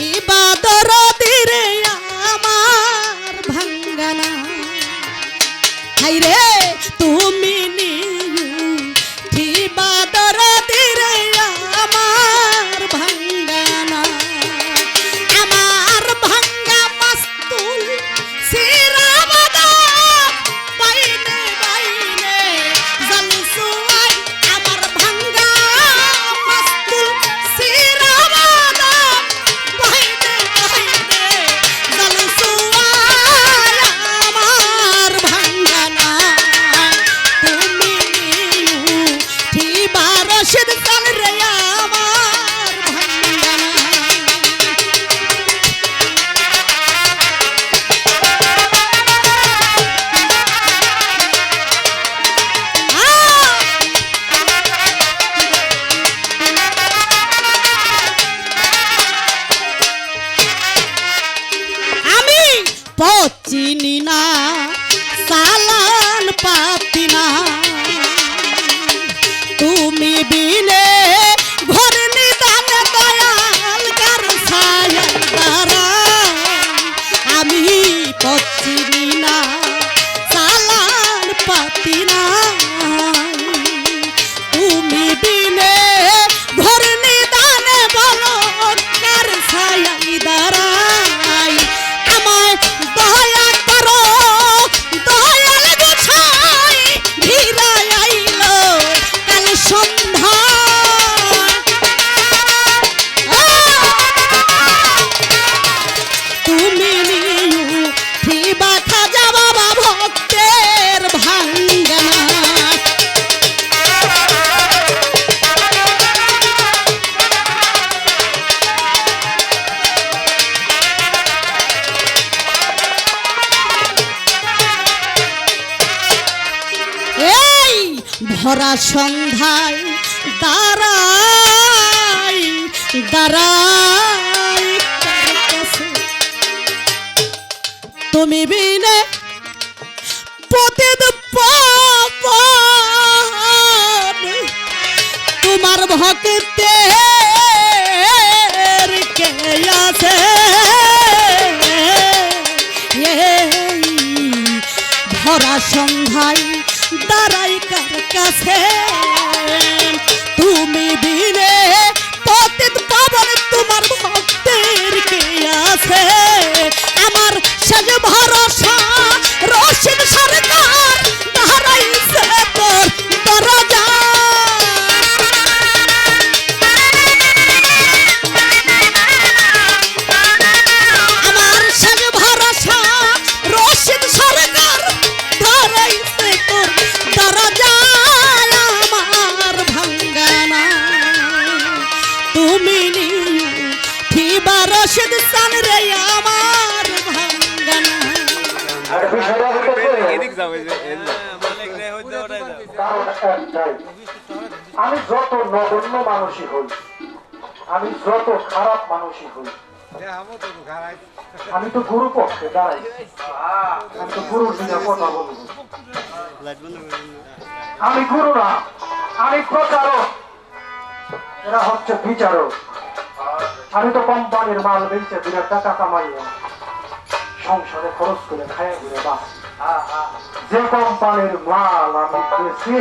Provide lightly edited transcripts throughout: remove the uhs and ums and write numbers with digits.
ইবাদর দিরে আমার ভাঙ্গানা হাইরে তুমি নিউ ইবাদর দিরে আমার ভাঙ্গানা আমার ভাঙ্গা মাস্তুল সিরাবাদা বাইনে বাইনে জালসুয়াই আমার ভাঙ্গা মাস্তুল সিরাবাদা বাইনে বাইনে জালসুয়াই আমার ভাঙ্গানা তুমি নিউ ঠিবা রশিদ চাল রে আমার ভাঙ্গানা আমি পচিনি না সালান পাতি না তুমি বিনে ঘর নিদান দয়াল কার ছায়া দ্বারা আমি পচিনি না সালান পাতি না তুমি বিনে ঘর নিদান বলো কার ছায়া দ্বারাই আমায় দয়া করো দয়াল গোছাই ধীরাই আইলো কাল সন্ধ্যা তুমি নিউ ঠিবা খাজা বাবা ভক্তের ভাঙ্গানা এই ভরা সন্ধ্যায় দাঁড়াই দাঁড়াই কার কাছে তুমি বিনে পতিত পাবন তোমার ভক্তের কে আছে এই ভরা সন্ধ্যায় দাঁড়াই কার কাছে তুমি বিনে পতিত পাবন তোমার ভক্তের কে আছে আমার সাজ ভরসা রশিদ সরকার দাঁড়াইছে তোর দরজা আমার সাজ ভরসা রশিদ সরকার দাঁড়াইছে তোর দরজা আমার ভাঙ্গানা তুমি নিউ ঠিবা রশিদ চান রে আমার ভাঙ্গানা আর বিষয়টা হচ্ছে এদিক যাবে যে মালিক রে হইতে ওটাই যাবে কারণ একটাই, আমি যত নগণ্য মানুষই হই, আমি যত খারাপ মানুষই হই, আমি তো গুরু পক্ষে দাঁড়াই, আমি তো গুরুর দিকে কথা বলবো। আমি গুরু না, আমি প্রচারক, এরা হচ্ছে বিচারক। আমি তো কোম্পানির মাল বেচে 2 লাখ টাকা কামাইয়া সংসারে খরচ করে খাইয়া ঘুরে বাস। যে কোম্পানির মাল আমি বেশি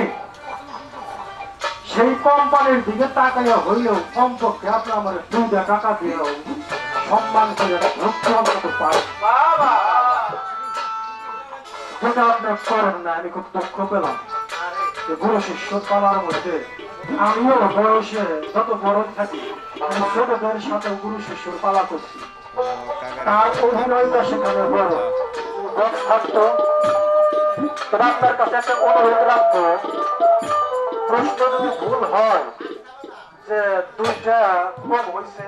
সেই কোম্পানির দিকে তাকাইয়া হইলেও কমপক্ষে আপনি আমার 2 টাকা দিয়েও সম্মান করে ভক্তি অন্তত পাই। যেটা আপনি করেন না, আমি খুব দুঃখ পেলাম যে গুরু শিষ্য পালার মধ্যে আমিও বয়সে যত বড় থাকি আমি ছোটদের সাথে গুরু শিষ্যর পালা করছি। তার অভিনয়টা সেখানে বড় থাকতো। তবে আপনার কাছে একটা অনুরোধ রাখবো, প্রশ্ন যদি ভুল হয় যে 2টা কম হয়েছে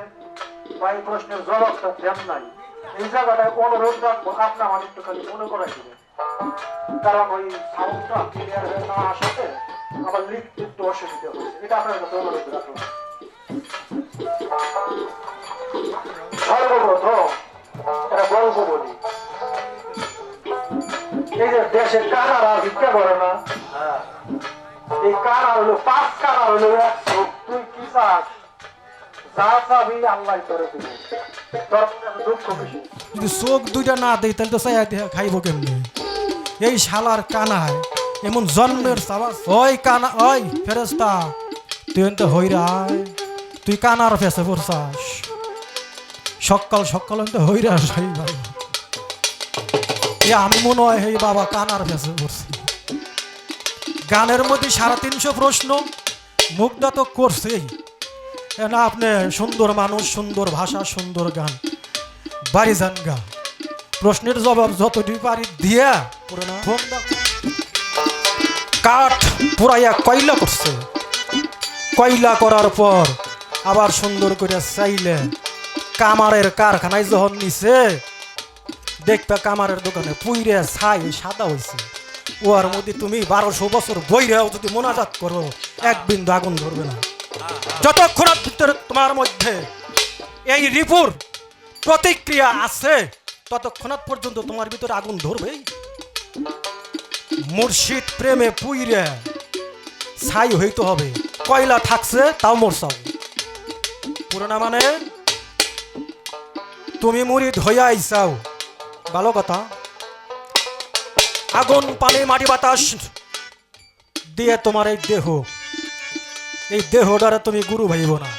বা এই প্রশ্নের জবাবটা দেন নাই, এই জায়গাটায় অনুরোধ রাখবো আপনি আমার একটুখানি মনে করাই দিবেন। কারণ ওই সাউন্ডটা ক্লিয়ার হয়ে না আসাতে আমার লিখতে একটু অসুবিধা হয়েছে, এটা আপনার কাছে অনুরোধ রাখলাম। সর্বপ্রথম এটা গল্প বলি। এই যে দেশে কানারা ভিক্ষা করে না, এই কানা হলো 5 কানা হলো 100। তুই কি চাস যা চাবি আল্লাহ তোরে দিবে তোর মনে এত দুঃখ বেশি যদি চোখ দুইটা না দেই তাহলে তো চাই খাইবো কেমনি এই শালার কানায় এমন জন্মের সাবাস ওই কানা ওই ফেরেস্তা তুই তো হইরা তুই কানার ফেসে পড়ছাস সকাল সকাল তো হইরা সাই ভাই আমি মনে হয় এই বাবা কানার ফেসে পড়ছি গানের মধ্যে 350 প্রশ্ন মুগ্ধা তো করছেই না আপনি সুন্দর মানুষ সুন্দর ভাষা সুন্দর গান বাড়ি যান গা প্রশ্নের জবাব যতটি পারি দিয়া পুরো না কাঠ পুরাইয়া কয়লা করছে কয়লা করার পর আবার সুন্দর করে চাইলে কামারের কারখানায় যখন নিছে দেখবে কামারের দোকানে পুইরে ছাই সাদা হয়েছে ওর মধ্যে তুমি 1200 বছর বইরেও যদি মোনাজাত করো এক বিন্দু আগুন ধরবে না যতক্ষণের ভিতরে তোমার মধ্যে এই রিপুর প্রতিক্রিয়া আছে ততক্ষণাৎ পর্যন্ত তোমার ভিতরে আগুন ধরবেই মুর্শিদ প্রেমে পুইরে ছাই হইতে হবে কয়লা থাকছে তাও মরছাও পুরোনা মানে তুমি মুরিদ হইয়া আইসাও ভালো কথা আগুন পানি মাটি বাতাস দিয়ে তোমার এই দেহটারে তুমি গুরু ভাইব না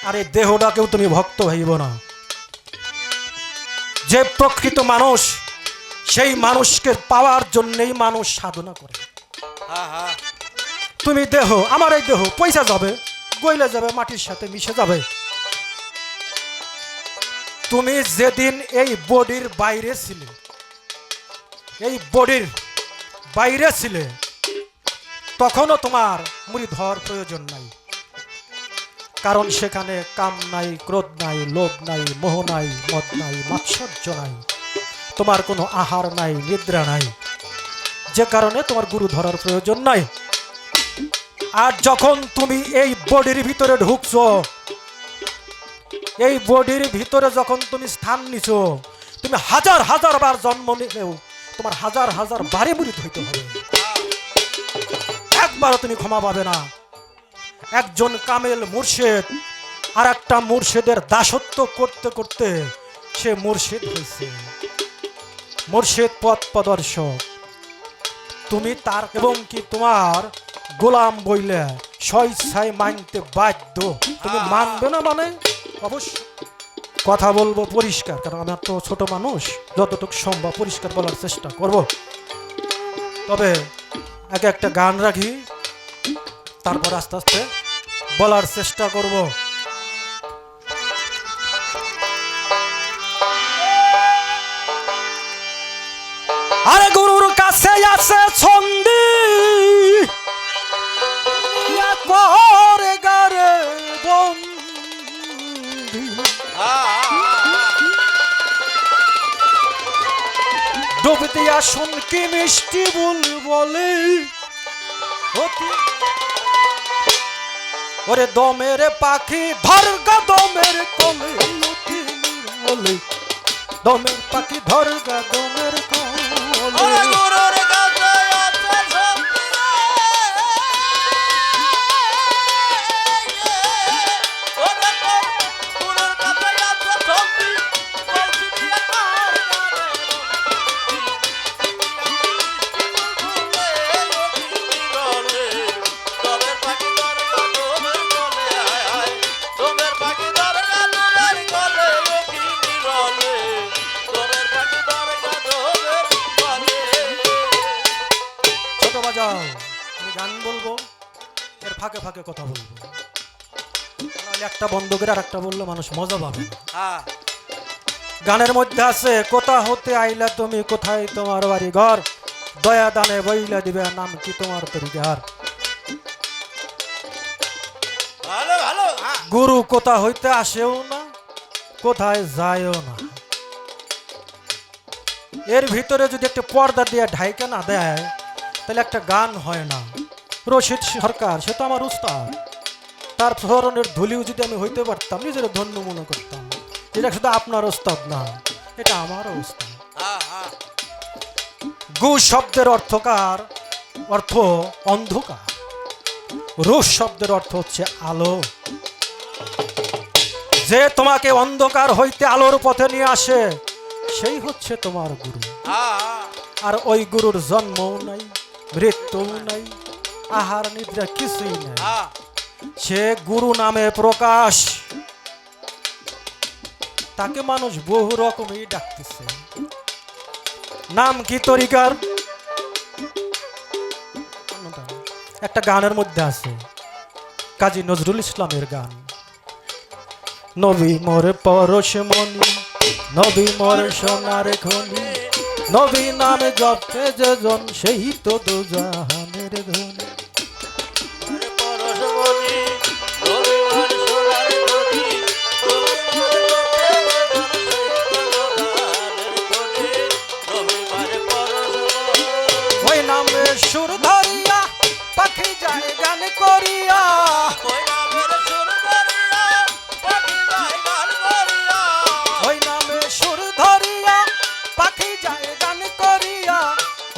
আর এই দেহটাকেও তুমি ভক্ত ভাইব না যে প্রকৃত মানুষ সেই মানুষকে পাওয়ার জন্যই মানুষ সাধনা করে তুমি দেহ আমার এই দেহ পয়সা যাবে গইলে যাবে মাটির সাথে মিশে যাবে তুমি যেদিন এই বডির বাইরে ছিলে এই বডির বাইরে ছিলে তখনও তোমার মুরিদ হওয়ার প্রয়োজন নাই কারণ সেখানে কাম নাই ক্রোধ নাই লোভ নাই মোহ নাই মদ নাই মাৎসর্য নাই তোমার কোনো আহার নাই নিদ্রা নাই যে কারণে তোমার গুরু ধরার প্রয়োজন নাই আর যখন তুমি এই বডির ভিতরে ঢুকছো এই বডির ভিতরে যখন তুমি স্থান নিছো তুমি হাজার হাজার বার জন্ম নিলেও তোমার হাজার হাজার বারে মুরিদ হইতে হবে একবারও তুমি ক্ষমা পাবে না একজন কামেল মুর্শিদ আর একটা মুর্শিদের দাসত্ব করতে করতে সে মুর্শিদ হয়েছে মুর্শিদ পথ প্রদর্শক তুমি তার এবং কি তোমার গোলাম বইলে স্বেচ্ছায় মানতে বাধ্য তুমি মানবে না মানে অবশ্য কথা বলবো পরিষ্কার কারণ আমার তো ছোট মানুষ যতটুকু সম্ভব পরিষ্কার বলার চেষ্টা করব তবে আগে একটা গান রাখি তারপর আস্তে আস্তে বলার চেষ্টা করব আরে গুরুর কাছে আছে ছন্দি করে গারে বন্দি ডুব দিয়া শুন কি মিষ্টি বুল বলে ওরে দমের পাখি ধরগা দমের কোলে বলে দমের পাখি ধরগা দমের কোলে আমি গান বলবো এর ফাঁকে ফাঁকে কথা বলবো একটা বন্ধ করে আর একটা বললে মানুষ মজা পাবে গানের মধ্যে আছে কোথা হতে আইলা তুমি কোথায় তোমার বাড়ি ঘর দয়া দানে বইলা দিবে নাম কি তোমার তরিকার গুরু কোথা হইতে আসেও না কোথায় যায়ও না এর ভিতরে যদি একটা পর্দা দিয়ে ঢাইকা না দেয় তাহলে একটা গান হয় না রশিদ সরকার সে তো আমার উস্তাদ তার ধরনের ধুলিও যদি আমি হইতে পারতাম নিজের ধন্য মনে করতাম এটা শুধু আপনার উস্তাদ না এটা আমারও উস্তাদ গু শব্দের অর্থ অন্ধকার রোশ শব্দের অর্থ হচ্ছে আলো যে তোমাকে অন্ধকার হইতে আলোর পথে নিয়ে আসে সেই হচ্ছে তোমার গুরু। আর ওই গুরুর জন্মও নাই, মৃত্যুও নাই, আহার নিদ্রা কিছুই নাই। সে গুরু নামে প্রকাশ, তাকে মানুষ বহু রকমই ডাকতেছে। নাম কি তরিকার? একটা গানের মধ্যে আছে, কাজী নজরুল ইসলামের গান, নবী মোর পরশমণি, নবী মোর সোনার খনি, নবী নামে জপে যেজন সেই তো দুজাহানের ধনী। ওই নামে সুর ধরিয়া পাখি যায় গান করিয়া, ওই নামে সুর ধরিয়া পাখি যায় গান করিয়া,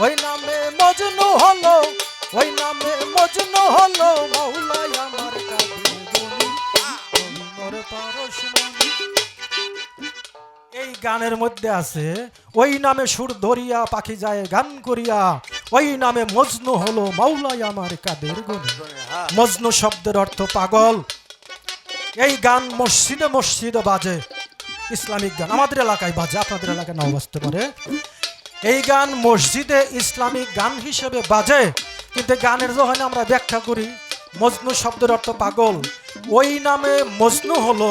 ওই নামে মজনু হলো, ওই নামে মজনু হলো মৌলাই আমার কাঁদে গুনি, নবী মোর পরশমণি। এই গানের মধ্যে আছে ওই নামে সুর ধরিয়া পাখি যায় গান করিয়া, ওই নামে মজনু হলো মাওলাই আমার কাদের গুনি। মজনু শব্দের অর্থ পাগল। এই গান মসজিদে মসজিদে বাজে, ইসলামিক গান আমাদের এলাকায় বাজে, আপনাদের এলাকায় নাও বাজতে পারে। এই গান মসজিদে ইসলামিক গান হিসেবে বাজে, কিন্তু গানের যখন আমরা ব্যাখ্যা করি মজনু শব্দের অর্থ পাগল, ওই নামে মজনু হলো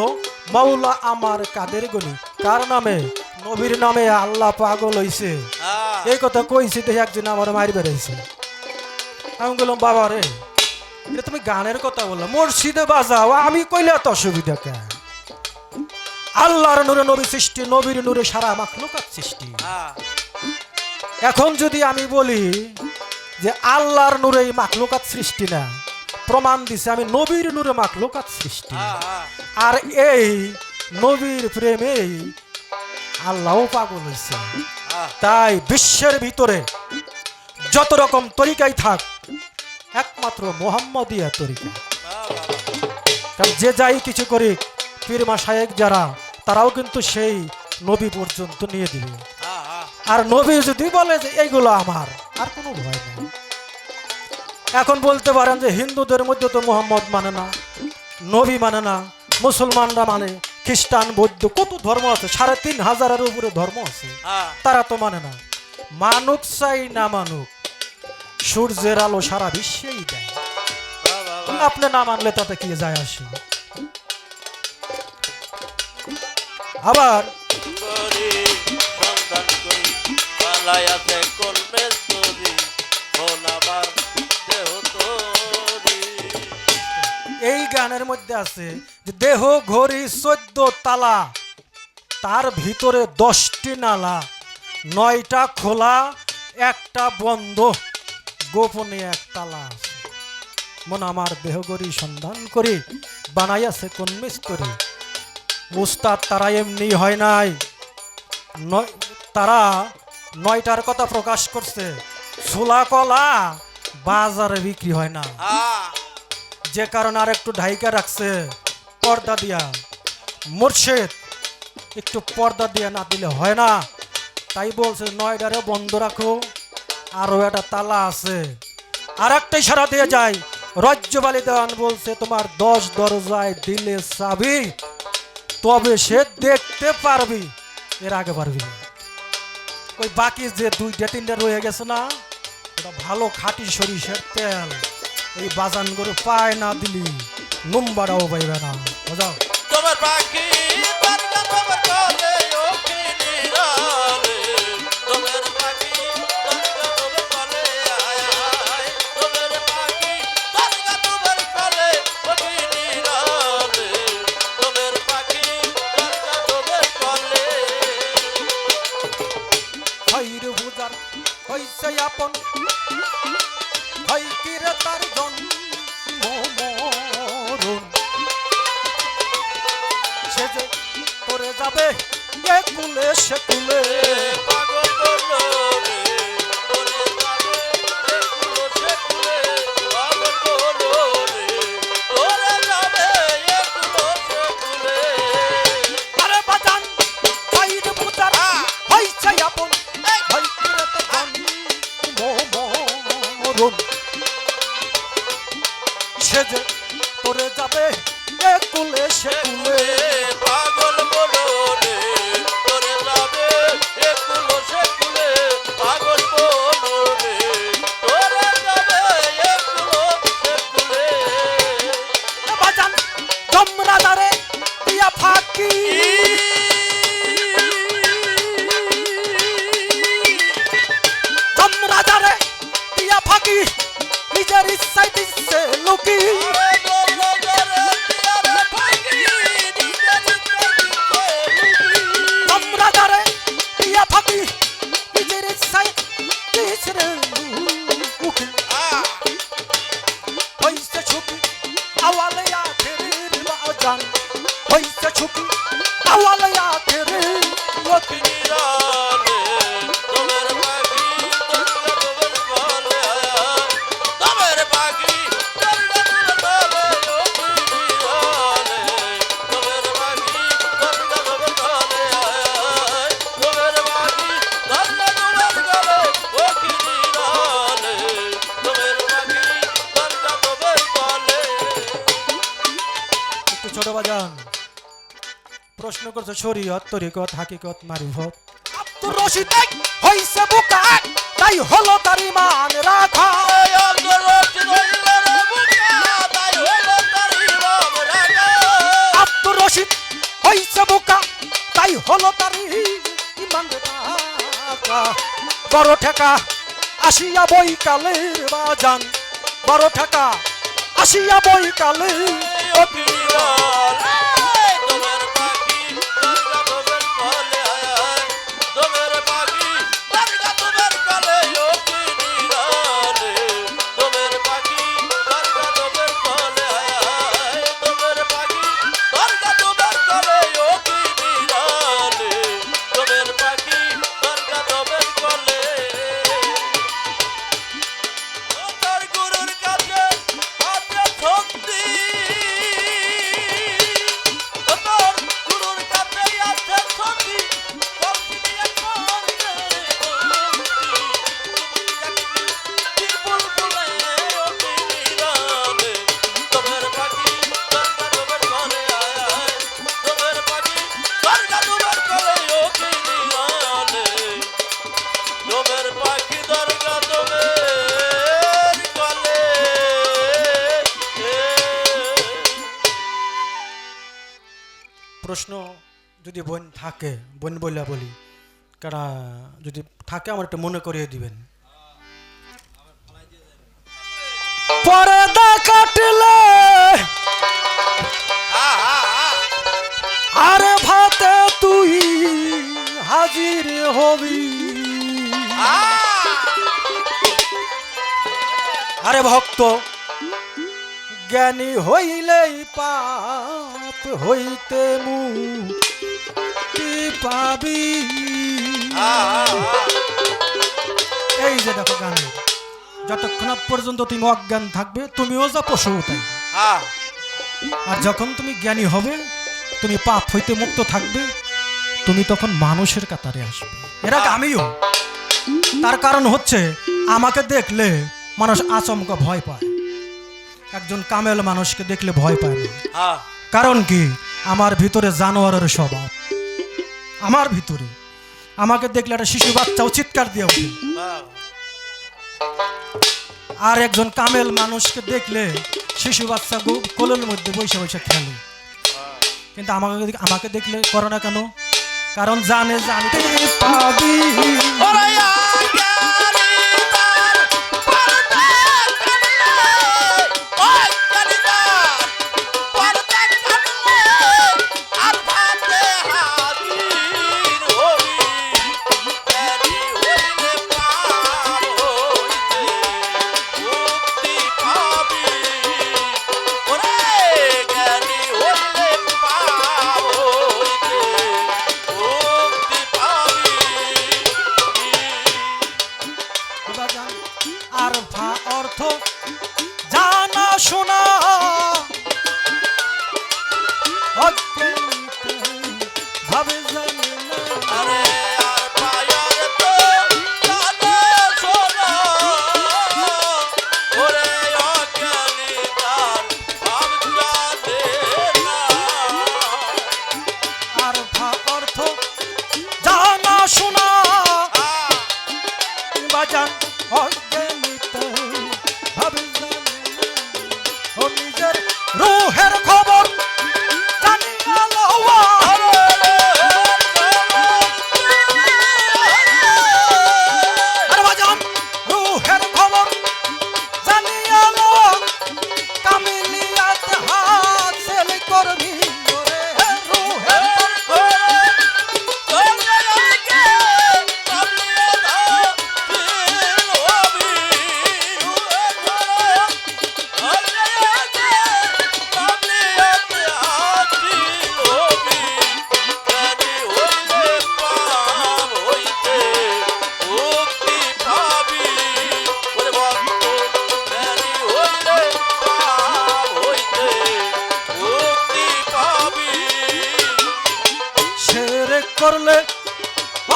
মাওলা আমার কাদের গুনি। কার নামে? নবীর নামে আল্লাহ পাগল হইছে। এই কথা কইছি দেখে একজন আমার মারি বেড়াইছে। আমি বললাম বাবা রে, এটা তুমি গানের কথা বললো, মসজিদে বাজাও, আমি কইলে এত অসুবিধা কেন? আল্লাহর নূরে নবী সৃষ্টি, নবীর নূরে সারা মাখলুকাত সৃষ্টি। এখন যদি আমি বলি যে আল্লাহর নূরে মাখলুকাত সৃষ্টি না, প্রমাণ দিছে আমি নবীর নূরে মাখলুকাত সৃষ্টি। আর এই নবীর প্রেমে আল্লাহও পাগল হয়েছে। তাই বিশ্বের ভিতরে যত রকম তরিকাই থাক, একমাত্র মোহাম্মদিয়া তরিকা। কারণ যে যাই কিছু করি, পীর মাশায়েখ যারা, তারাও কিন্তু সেই নবী পর্যন্ত নিয়ে দিবে। আর নবী যদি বলে যে এইগুলো আমার, আর কোনো ভয় নেই। এখন বলতে পারেন যে হিন্দুদের মধ্যে তো মোহাম্মদ মানে না, নবী মানে না, মুসলমানরা মানে, খ্রিস্টান বৌদ্ধ কত ধর্ম আছে, ৩৫০০০-এর উপরে ধর্ম আছে, তারা তো মানে না। মানুক চাই না মানুক, সূর্যের আলো সারা বিশ্বেই দেয়, আপনি না মানলে তাতে কি যায় আসে? আবার এই গানের মধ্যে আছে যে দেহ ঘড়ি ১৪ তালা, তার ভিতরে 10টি নালা, 9টা খোলা, একটা বন্ধ, গোপনে এক তালা আছে। মন আমার দেহ ঘড়ি সন্ধান করি, বানাইয়াছে কোন মিস্ত্রি। উস্তাদ তারা এমনি হয় নাই, তারা 9টার কথা প্রকাশ করছে। ছোলা কলা বাজারে বিক্রি হয় না, যে কারণে আর একটু ঢাইকা রাখছে পর্দা দিয়া। মুর্শিদ একটু পর্দা দিয়া না দিলে হয় না, তাই বলছে 9টারে বন্ধ রাখো, আরো একটা তালা আছে। আর একটা ইশারা দিয়ে যায়, রজ্জবালি দেওয়ান বলছে তোমার 10 দরজায় দিলে চাবি, তবে সে দেখতে পারবি, এর আগে পারবি না। ওই বাকি যে 2টা-3টা রয়ে গেছে না, ওটা ভালো খাঁটি সরিষার তেল, এই বাজান করে পায় না দিলি নুম্বারাও পাইবে না। বুঝাও তোমার পাখি হইছে আপন, হয় কিরে তার জন্ম মরণ, সে যে করে যাবে এ কুলে সে কুলে। সেজে তোরে যাবে এ কুলে সে কুলে। পাগল বলো রে তোরে যাবে এ কুলো সে কুলে, পাগল বলো রে তোরে যাবে এ কুলো সে কুলে। বাজান জমরাদারে দিয়া ফাঁকি, জমরাদারে দিয়া ফাঁকি, নিজের ইচ্ছায় দিচ্ছে লুকি। জমরাদারে দিয়া ফাঁকি, নিজের ইচ্ছায় দিচ্ছে লুকি। হইছে ছুটি আওয়ালে আখেরের বাজান, হইছে ছুটি আওয়ালে আখেরের লতি। একটু ছোট বাজান প্রশ্ন করছে শরীয়ত তরিকত হাকিকত মারিফত। আব্দুর রশিদ হইছে বোকা তাই হলো তার ঈমান রাখা। আব্দুর রশিদ হইছে বোকা তাই হলো তার ঈমান রাখা। বড় ঠেকা আসিয়া বই কালের বাজান, বড় ঠেকা আসিয়া বই কালে। প্রশ্ন যদি বোন থাকে বোন বইলা বলি, কারা যদি থাকে আমার একটু মনে করিয়ে দিবেন। পর্দা কাটলে আরে ভাতে তুই হাজির হবি। আরে ভক্ত জ্ঞানী হইলেই পাপ হইতে মুক্তি পাবি। এই যে দেখো গানে, যতক্ষণ পর্যন্ত তুমি অজ্ঞান থাকবে তুমিও যা পশু তাই, আর যখন তুমি জ্ঞানী হবে তুমি পাপ হইতে মুক্ত থাকবে, তুমি তখন মানুষের কাতারে আসবে। এর আগে আমিও, তার কারণ হচ্ছে আমাকে দেখলে মানুষ আচমকা ভয় পায়, একজন কামেল মানুষকে দেখলে ভয় পায় না। কারণ কি, আমার ভিতরে জানোয়ারের স্বভাব, আমার ভিতরে আমাকে দেখলে একটা শিশু বাচ্চাও চিৎকার দিয়ে ওঠে। আর একজন কামেল মানুষকে দেখলে শিশু বাচ্চা কোলের মধ্যে বসে বসে খেলে, কিন্তু আমাকে দেখলে করে না কেন? কারণ জানে জানতে পাবি। সেরেক করলে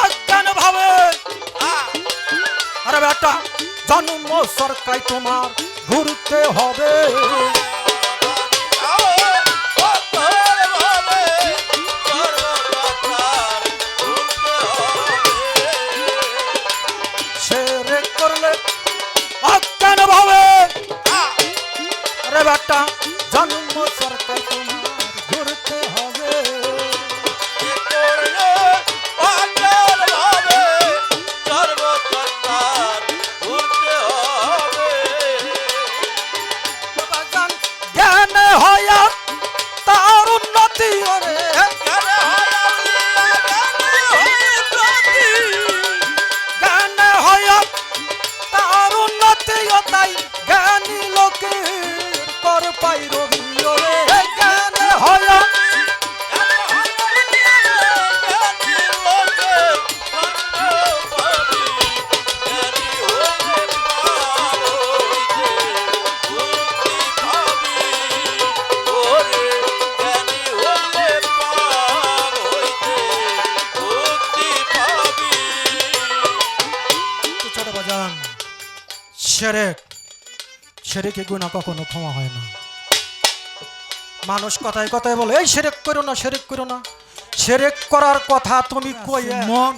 অজ্ঞান ভাবে আরে বেটা জন্ম সরকাই তোমার ঘুরতে হবে সেরেক করলে অজ্ঞান ভাবে আরে বেটা জন্ম সরকাই তোমার ঘুরতে হবে জ্ঞান হইয়া তার উন্নতি ওরে জ্ঞান হইয়া তার উন্নতি ও তাই জ্ঞানী লোকে কর পাই রবি ওরে জ্ঞান হইয়া ছোট বাজান সেরেক সেরেকে গুনাহ কখনো ক্ষমা হয় না মানুষ কথায় কথায় বলে এই সেরেক করো না সেরেক করো না সেরেক করার কথা তুমি কই মন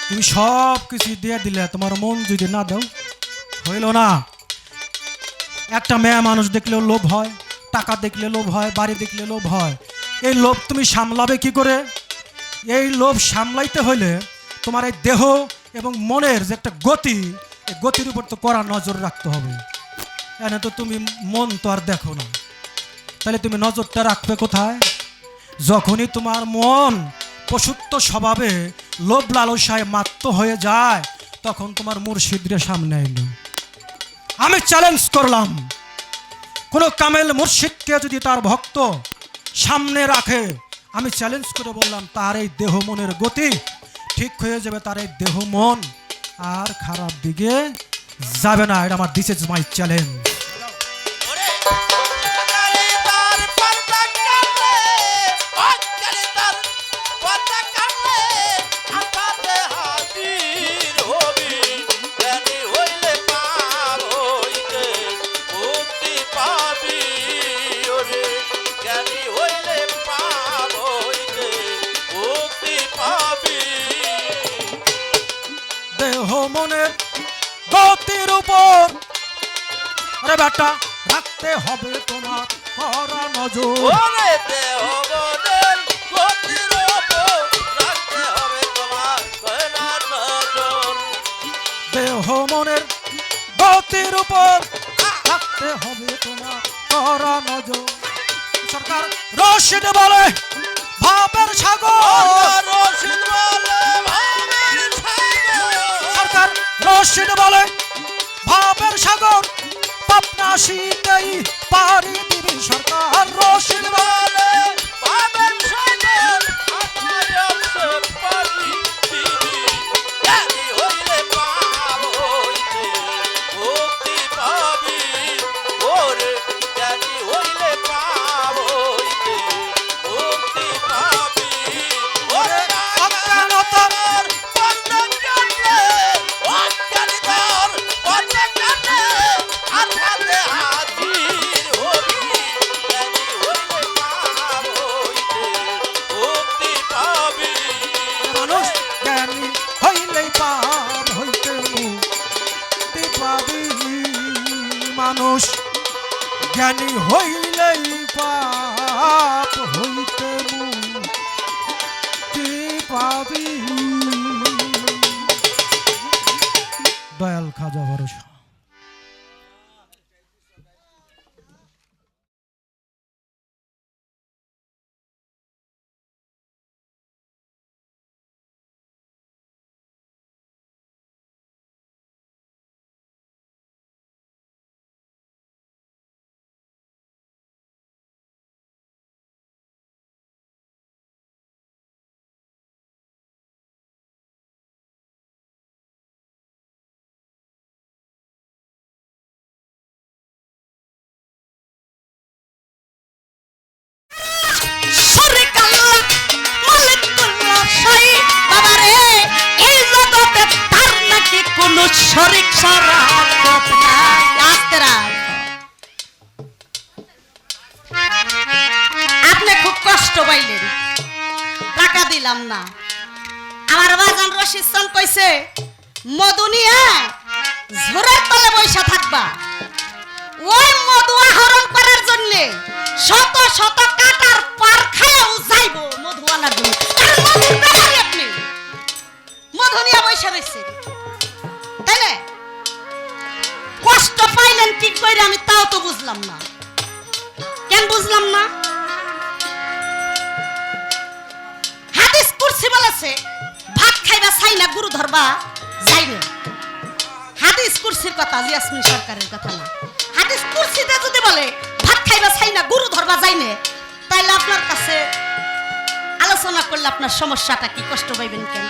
তুমি সব কিছু দিয়ে দিলে তোমার মন যদি না দাও হইল না একটা মেয়ে মানুষ দেখলেও লোভ হয় টাকা দেখলে লোভ হয় বাড়ি দেখলে লোভ হয় এই লোভ তুমি সামলাবে কি করে এই লোভ সামলাইতে হইলে তোমার এই দেহ এবং মনের যে একটা গতি এই গতির উপর তো কড়া নজর রাখতে হবে এনে তো তুমি মন তো আর দেখো না তাহলে তুমি নজরটা রাখবে কোথায় যখনই তোমার মন পশুত্ব স্বভাবে লোভ লালসায় মাত্ত হয়ে যায় তখন তোমার মুর্শিদরে সামনে এলো আমি চ্যালেঞ্জ করলাম কোন কামেল মুর্শিদকে যদি তার ভক্ত সামনে রাখে আমি চ্যালেঞ্জ করে বললাম তার এই দেহ মনের গতি ঠিক হয়ে যাবে তার এই দেহ মন আর খারাপ দিকে যাবে না এটা আমার দিস ইজ মাই চ্যালেঞ্জ দেহ মনের গতির উপর আরে বেটা রাখতে হবে তোমার কড়া নজর দেহ মনের গতির উপর রাখতে হবে তোমার কড়া নজর সরকার রশিদ বলে ভাবের সাগর সরকার রশিদ বলে ভাবের সাগর পাপনা শীতেই পারি দিবি সরকার রশিদ বলে মানুষ জ্ঞানী হইলেই পাপ হইতে মুক্তি পাবি মানুষ জ্ঞানী হইলেই পাপ হইতে মুক্তি পাবি দয়াল খাজা ভরসা। শরীক সারা আস্তে রাখ। আপনি খুব কষ্ট পাইলেন, টাকা দিলাম না। আমার বাজান রশিদ চান কইছে মধু নিয়ে ঝোরের তলে বৈশা থাকবা। ওই মধু আহরণ করার জন্য শত শত কাটার পার খায়াও যাইব মধু আনার জন্য। কারণ মধুর ব্যাপারই আপনি মধু নিয়ে বৈশা রয়েছে, তাই না? কষ্ট পাইলেন কি করে আমি তাও তো বুঝলাম না। কেন বুঝলাম না? হাদিস কুরসি বলেছে ভাত খাইবা চাই না, গুরু ধরবা যাইবে। হাদিস কুরসির কথা, ইয়াসমিন সরকারের কথা না। হাদিস কুরসিতে যদি বলে ভাত খাইবা চাই না, গুরু ধরবা যাইনে, তাইলে আপনার কাছে আলোচনা করলে আপনার সমস্যাটা কি? কষ্ট পাইবেন কেন?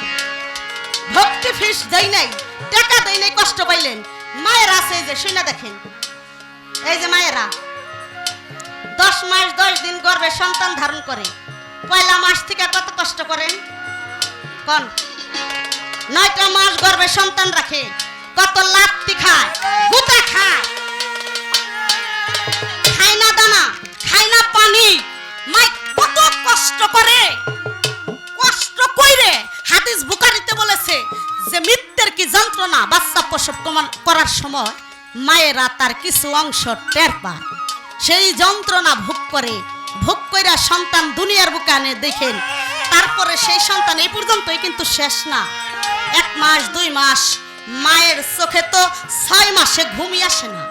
ভক্তি ফিস দেই নাই, টাকা দেই নাই, কষ্ট পাইলেন। মায়ের আছে যে শুনে দেখেন, এই যে মায়েরা 10 মাস 10 দিন গর্ভে সন্তান ধারণ করে, পয়লা মাস থেকে কত কষ্ট করেন কোন? 9টা মাস গর্ভে সন্তান রাখে, কত লাত্তি খায়, গুতা খায়, খায় না দানা, খায় না পানি। মাই কত কষ্ট করে, কষ্ট কইরে। হাদিস বুখারীতে বলেছে যে মৃত্যুর কি যন্ত্রণা বাচ্চা প্রসব করার সময় মায়েরা তার কিছু অংশ টের পায়, সেই যন্ত্রণা ভোগ করে, ভোগ কইরা সন্তান দুনিয়ার বুকে আনে। দেখেন তারপরে সেই সন্তান এই পর্যন্তই কিন্তু শেষ না। 1 মাস 2 মাস মায়ের চোখে তো 6 মাসে ঘুমই আসে না।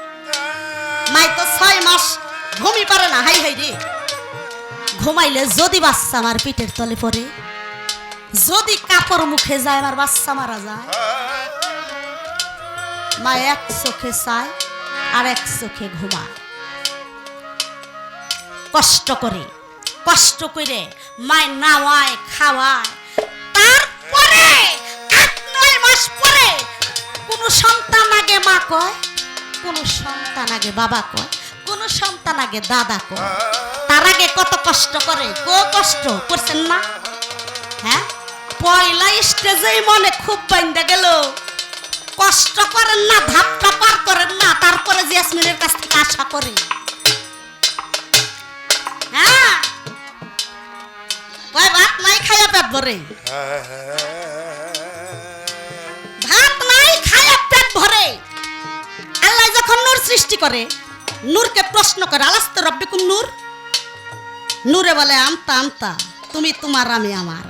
মাই তো 6 মাস ঘুমই পারে না। হাই হাই রে, ঘুমাইলে যদি বাচ্চা আমার পিঠের তলে পড়ে, যদি কাপড় মুখে যায় আমার বাচ্চা মারা যায়। মা এক চোখে চায় আর এক চোখে ঘুমায়, কষ্ট করে, কষ্ট করে মায় নাওয়ায় খাওয়ায়। তারপরে 8-9 মাস পরে কোন সন্তান আগে মা কয়, কোন সন্তান আগে বাবা কয়, কোন সন্তান আগে দাদা কয়। তার আগে কত কষ্ট করে, কষ্ট করছেন না? হ্যাঁ, পয়লা স্টেজেই মনে খুব বাইন্দা গেল। কষ্ট করেন না, ধাপটা পার করেন না, তারপরে জেসমিনের কাছ থেকে আশা করে। হ্যাঁ, কয় ভাত নাই খাইয়া পেট ভরে, ভাত নাই খাইয়া পেট ভরে। আল্লাহ যখন নূর সৃষ্টি করে, নূরকে প্রশ্ন করে আলাস্তে রব্বিকুম নূর। নূরে বলে আমতা আমতা, তুমি তোমার আমি আমার।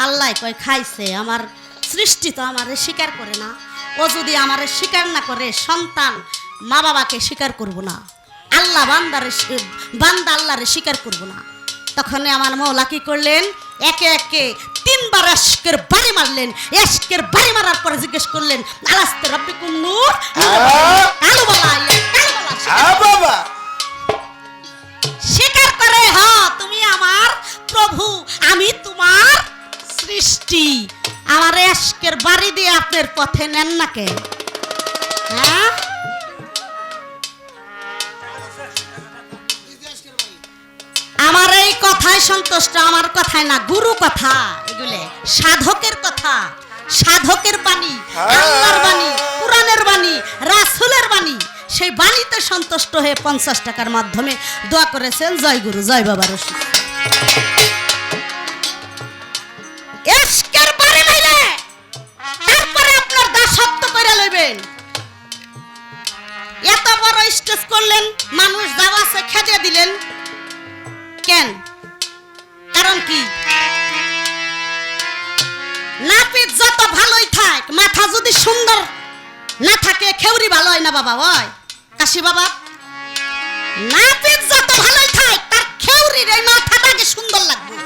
আল্লাহ কয় খাইছে, আমার সৃষ্টি তো আমারে স্বীকার করে না। ও যদি আমারে স্বীকার না করে, সন্তান মা বাবাকে স্বীকার করব না, আল্লাহ বান্দা আল্লাহরে স্বীকার করব না। তখন আমার মওলা কি করলেন? একে একে 3 বার এশকের বাড়ি মারলেন। এশকের বাড়ি মারার পরে জিজ্ঞেস করলেন আলাস্তে রব্বিকুম নূর। কালু বলা বাবা স্বীকার করে, হ্যাঁ তুমি আমার প্রভু, আমি তোমার সৃষ্টি। আমার এশকের বাড়ি দিয়ে আপনার পথে নেন না কে? হ্যাঁ, আমার এই কথায় সন্তুষ্ট, আমার কথায় না, গুরু কথা। এগুলো সাধকের কথা, সাধকের বাণী, আল্লাহর বাণী, কুরআনের বাণী, রাসূলের বাণী। সেই বাণীতে সন্তুষ্ট হয়ে 50 টাকার মাধ্যমে দোয়া করেছেন জয় গুরু, জয় বাবা রশিদ। এশকের বাড়ি লাইলে তারপরে আপনার দাসত্ব করে লইবেন। এত বড় স্টেজ করলেন, মানুষ দাওয়াতে খেতে দিলেন কেন? কারণ কি? নাপিত যত ভালোই থাক, মাথা যদি সুন্দর না থাকে, খেউরি ভালো হয় না বাবা। হয় কাশি বাবা, নাপিত যত ভালোই থাক, তার খেউরির এই মাথাটাকে সুন্দর লাগবে।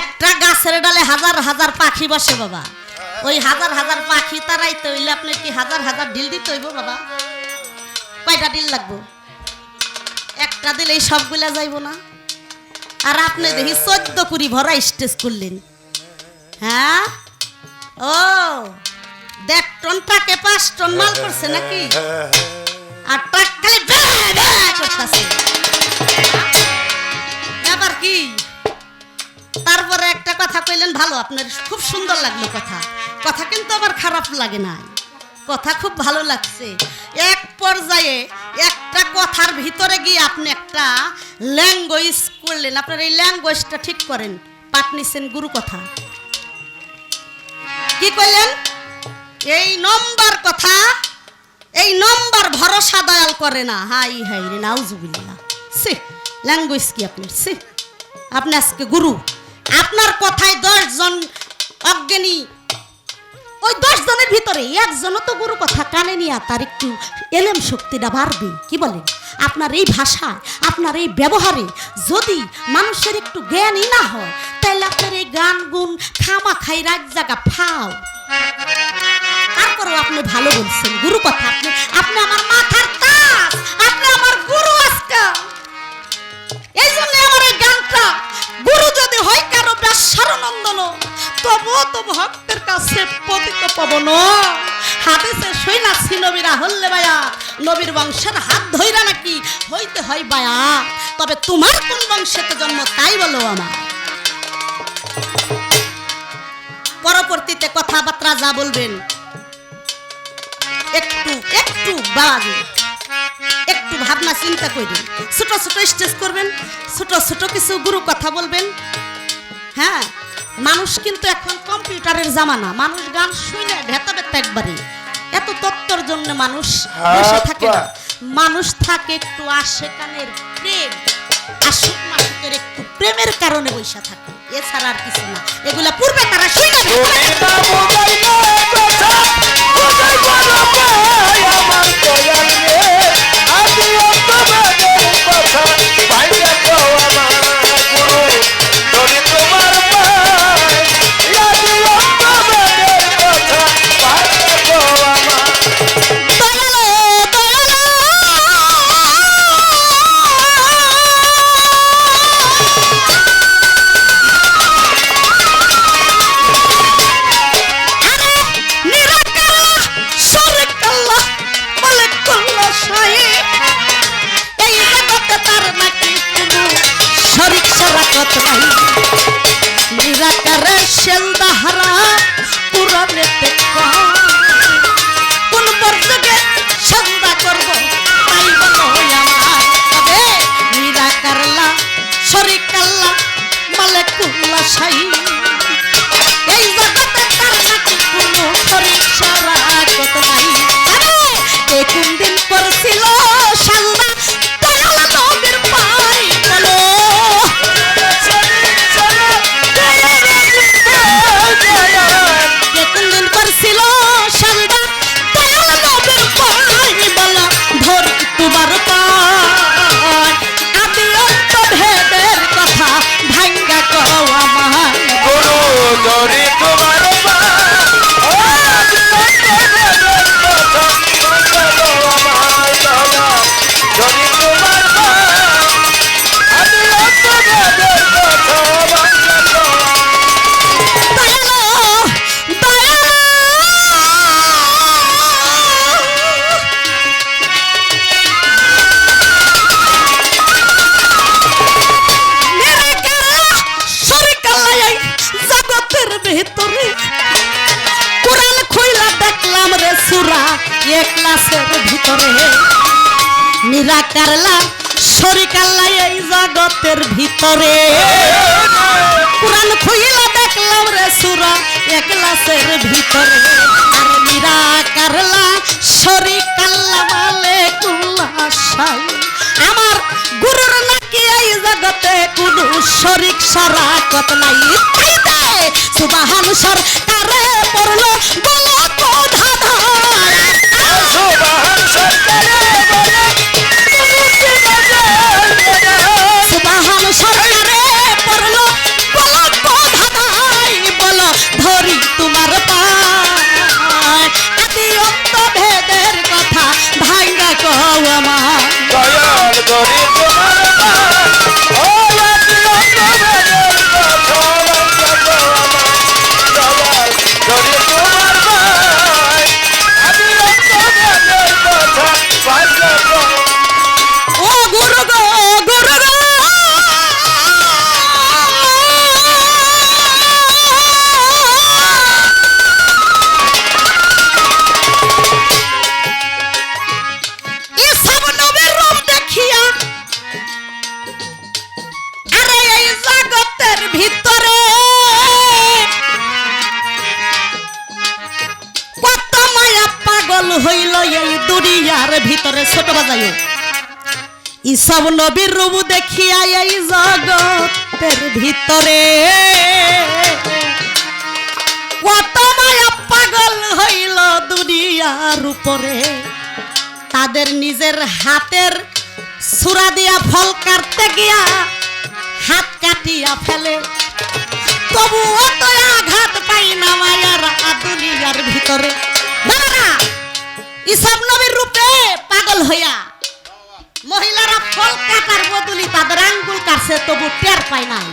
একটা গাছের ডালে হাজার হাজার পাখি বসে বাবা, ওই হাজার হাজার পাখি তারাইতে হইলে আপনি কি হাজার হাজার ঢিল দিতে হইব বাবা? কয়টা ঢিল লাগবো? একটা দিলেই সবগুলা যাইব না। আর আপনি দেখি 14 কুড়ি ভরা স্টেজ করলেন। হ্যাঁ, ও 1.5 টন ট্রাকে 5 টন মাল করছে নাকি? আর ট্রাক খালি করতেছে, ব্যাপার কি? তারপরে একটা কথা কইলেন বললেন ভালো, আপনার খুব সুন্দর লাগলো কথা। কথা কিন্তু আমার খারাপ লাগে না, কথা খুব ভালো লাগছে। এক পর্যায়ে একটা কথার ভিতরে গিয়ে আপনি একটা ল্যাঙ্গুয়েজ করলেন। আপনার এই ল্যাঙ্গুয়েজটা ঠিক করেন। পাঠ নিছেন গুরু কথা, কি করলেন? এই নম্বর কথা, এই নম্বর ভরসা দয়াল করে না। হাই হাই রে নাউজুবিল্লাহ। সে ল্যাঙ্গুয়েজ কি আপনার? সে আপনি আজকে গুরু, আপনার কথায় 10 জন অজ্ঞানী, ওই 10 জনের ভিতরে একজনও তো গুরু কথা কানে নিয়ে তার একটু এলেম শক্তিটা বাড়বে। কি বলেন? আপনার এই ভাষা, আপনার এই ব্যবহারে যদি মানুষের একটু জ্ঞানই না হয়, তাহলে আপনার এই গান গুণ খামা খাই রাত জায়গা ফাও। তারপরেও আপনি ভালো বলছেন গুরু কথা। আপনি আপনি আমার মাথার তাজ, আপনি আমার গুরু আজকা। এই জন্য আমার এই গানটা, গুরু যদি হয় কারো বেশরনন্দন, তবুও তো ভক্তের কাছে পতিত পাবন। হাদিসে শুনাছি নবীরা হল্লে বায়া, নবীর বংশের হাত ধইরা নাকি হইতে হয় বায়া। তবে তোমার কোন বংশেতে জন্ম তাই বলো আমার। পরবর্তীতে কথাবার্তা যা বলবেন একটু একটু বাজে, একটু ভাবনা চিন্তা করবেন। ছোট ছোট স্টেজ করবেন, ছোট ছোট কিছু গুরু কথা বলবেন। হ্যাঁ, মানুষ কিন্তু এখন কম্পিউটারের জামানা, মানুষ গান শুনে ভেতা ভেতা একবারে। এত তত্ত্বর জন্য মানুষ বসে থাকে না, মানুষ থাকে একটু আশেকানের প্রেম, আশুক মাসুকের একটু প্রেমের কারণে বসে থাকে, এছাড়া আর কিছু না। এগুলা পূর্বে তারা শুনে নিরাকারলা শরীকাল্লা এই জগতের ভিতরে। কুরআন খুইলা দেখলাম রে সূরা ইখলাসের ভিতরে। আর নিরাকারলা শরীকাল্লা মালিকুল্লাহ শাই। আমার গুরুর নাকি এই জগতে কোনো শরীক শরাকত নাই। তাইতে সুবহান সরকারে পড়লো বলো কোধা ধার। সুবহান সরকারে বলো, সুবহান সরকারে পড়লো বলো কোধা ধাই। বলো ধরি তোমার পায়, আদি অন্ত ভেদের কথা ভাঙ্গা কও আমার। দয়াল ধরি তোমার পায়, ও আদি অন্ত ভেদের কথা ভাঙ্গা কও আমার। দয়াল ধরি তোমার পায়, ভিতরে কত মায়া পাগল হইল এই দুনিয়ার ভিতরে। ছোট বাজাইও ইসব নবীর রূপ দেখিয়া এই জগতের ভিতরে কত মায়া পাগল হইল দুনিয়ার উপরে। তাদের নিজের হাতের সুরা দিয়া ফল কাটতে গিয়া হাত কাটিয়া ফেলে, তবুও তো আঘাত পাই না মায়ারা দুনিয়ার ভিতরে। বাবারা ইসব নবীর রূপে পাগল হইয়া মহিলারা ফল কাটার বদলি তাদের আঙ্গুল কাটছে, তবু টের পায় নাই।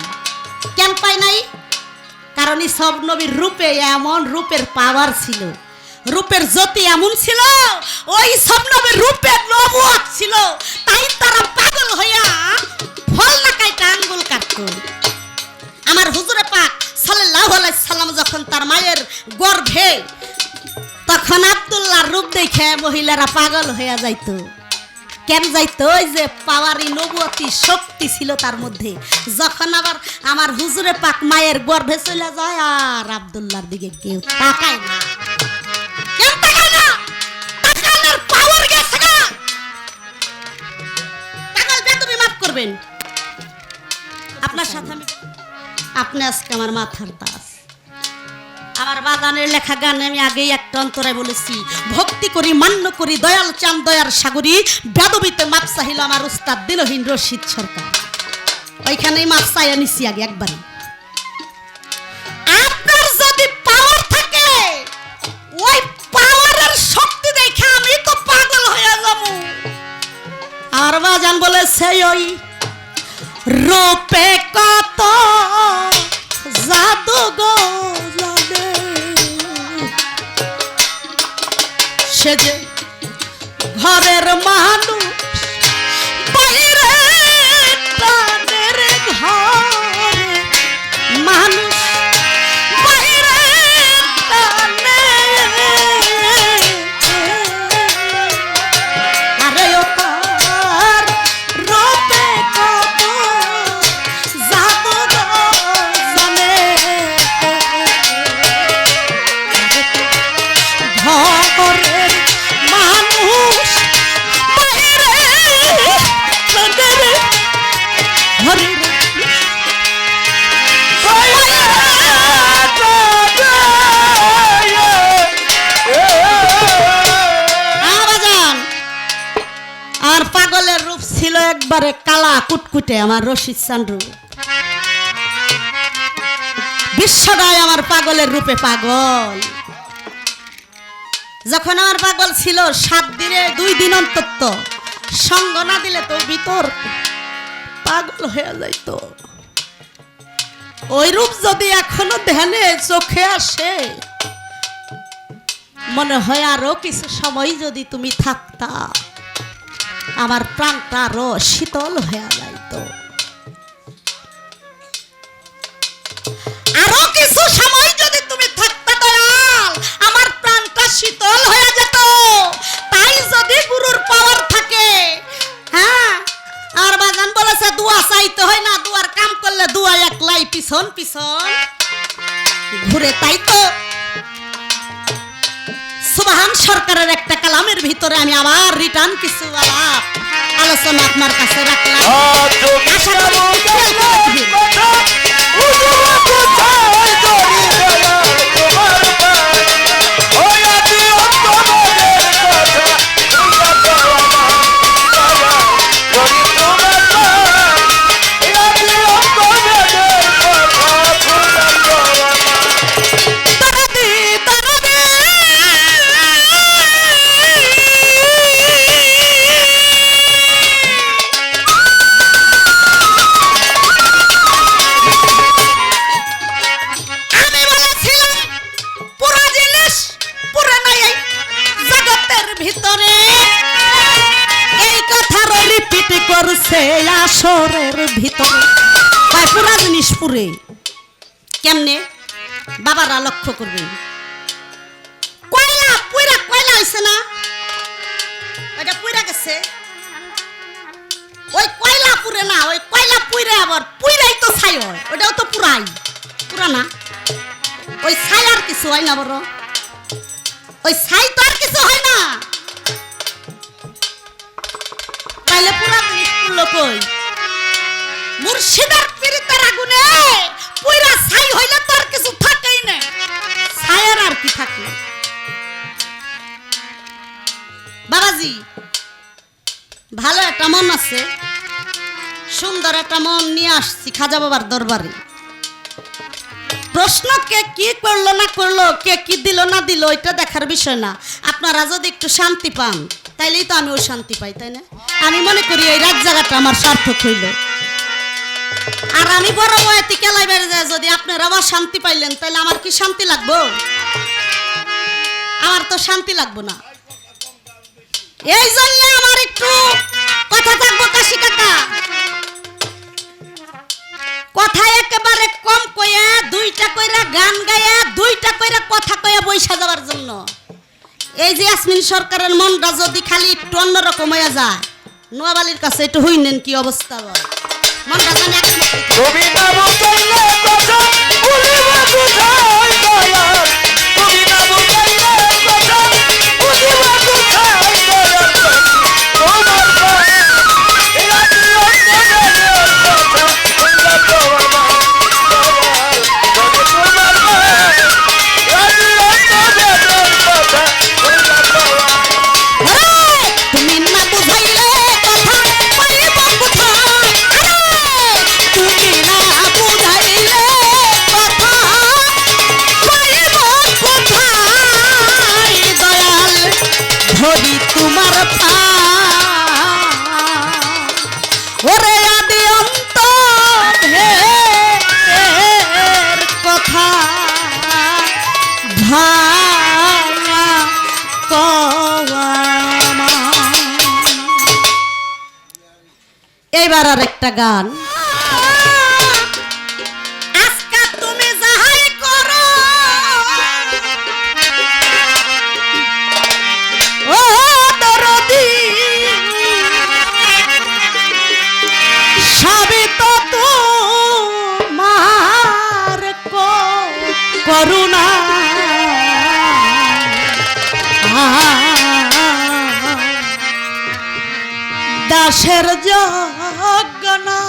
কেন পায় নাই? কারণ ইসব নবীর রূপে এমন রূপের পাওয়ার ছিল, রূপের জ্যোতি এমন ছিল, ওই সব নবীর রূপে নবুয়ত ছিল, তাই তারা পাগল হইয়া ফল না কাইটা আঙ্গুল কাটতো। আমার হুজুরে পাক সাল্লাল্লাহু আলাইহি সাল্লাম যখন তার মায়ের গর্ভে, তখন আব্দুল্লাহর রূপ দেখে মহিলারা পাগল হইয়া যাইতো। কেন যাইতো? ওই যে পাওয়ারি নবুয়তি শক্তি ছিল তার মধ্যে। যখন আবার আমার হুজুরে পাক মায়ের গর্ভে চলে যায়, আর আব্দুল্লাহর দিকে কেউ তাকায় না। কেউ তাকায় না, তাকানোর পাওয়ার গেছে না। পাগল বেদবি মাফ করবেন, আপনার সাথে আপনি আজকে আমার মাথার তাস। আমার বাগানের লেখা গানে আমি আগেই একটা অন্তরায় বলেছি, ভক্তি করি মান্য করি দয়াল চান দয়ার সাগরী, বেদবিতে মাপ চাহিল আমার উস্তাদ দিলহীন রশিদ সরকার। ওইখানেই মাপ চাইয়া নিছি আগে একবারই। আপনার যদি পাওয়ার থাকে, ওই পাওয়ারের শক্তি দেখে আমি তো পাগল হয়ে যাব। আর বাজান বলেছে ওই রূপে কত জাদু গো জানে, সে যে ঘরের মানুষ বাইরে প্রাণের ঘরে মানুষ বাইরে টানে। আরে ও তার রূপে কত জাদু গো জানে, ঘরের মানুষ বাইরে প্রাণের ঘরে আবাজান। আর পাগলের রূপ ছিল একবারে কালা কুটকুটে, আমার রশিদ চান্দ্র। বিশ্বটাই আমার পাগলের রূপে পাগল। যখন আমার পাগল ছিল 7 দিনে 2 দিন অন্তত সঙ্গ না দিলে তো ভিতর পাগল হয়ে যাইতো। ওই রূপ যদি এখনো ধ্যানে চোখে আসে, মনে হয় আরো কিছু সময় যদি তুমি থাকতা, আমার প্রাণটা আরো শীতল হয়ে যাইতো। আরো কিছু সময় যদি তুমি থাকতা দয়াল, আমার প্রাণটা শীতল হয়ে যেত। তাই যদি গুরুর পাওয়ার থাকে, হ্যাঁ। আর বাজান বলেছে দোয়া চাইতে হয় না, দুয়ার কাম করলে দোয়া একলাই পিছন পিছন ঘুরে। তাই তো সুবহান সরকারের একটা কালামের ভিতরে আমি আবার রিটার্ন কিছু আলোচনা আপনার কাছে রাখলাম। আশা করি আসরের ভিতরে পুরা জিনিস পুরে কেমনে বাবারা লক্ষ্য করবেন। কয়লা পুরা কয়লা হইছে না, ওইটা পুরা গেছে। ওই কয়লা পুরে না, ওই কয়লা পুইরে আবার পুইরাই তো ছাই হয়, ওটাও তো পুরাই পুরা না। ওই ছাই আর কিছু হয় না বড়, ওই ছাই তো আর কিছু হয় না। তাইলে পুরা জিনিস পুরলো কই? মুর্শিদার পীড়িতের আগুনে পুরা ছাই হইলে তো আর কিছু থাকেই না, ছায়ার আর কি থাকে? বাবাজি ভালো একটা মন আছে, সুন্দর একটা মন নিয়ে আসছি খাজা বাবার দরবারে। প্রশ্ন কে কি করলো না করলো, কে কি দিল না দিল, এটা দেখার বিষয় না। আপনারা যদি একটু শান্তি পান তাইলেই তো আমিও শান্তি পাই, তাই না? আমি মনে করি এই রাত জায়গাটা আমার সার্থক হইল। আর আমি বড় বয়তি কেলাই বেড়ে যায়, যদি আপনারা আমার শান্তি পাইলেন তাহলে আমার কি শান্তি লাগবো? আমার তো শান্তি লাগবো না। এই জন্য আমার একটু কথা থাকবো কাশি কাকা, কথা একেবারে কম কইয়া দুইটা কইরা গান গায়া দুইটা কইরা কথা কইয়া বইসা যাওয়ার জন্য। এই যে ইয়াসমিন সরকারের মনটা যদি খালি একটু অন্যরকম হয়ে যায়, নোয়াবালির কাছে একটু হইনেন কি অবস্থা হয়, মনটা জানি একদম তুমি না বুঝাইলে কথা বলিব কোথায় দয়াল, তুমি না বুঝাইলে কথা বলিব কোথায় দয়াল, তোমার পায়ে রাজি অন্তরের কথা বললা তোমার দয়াল, তবে তোমার পায়ে রাজি অন্তরের কথা বললা দয়াল। তুমি না বুঝাইলে কথা কইব কোথায়, তুমি না বুঝাইলে কথা কইব কোথায় দয়াল, ধরি তোমার পা ওরে আদি অন্ত ভের কথা ভাঙা কওয়া। এবার আর একটা গান। আজকা তুমি যাহাই করো ও দরদি, সবই তো তোমার করুণা। দাসের জগনা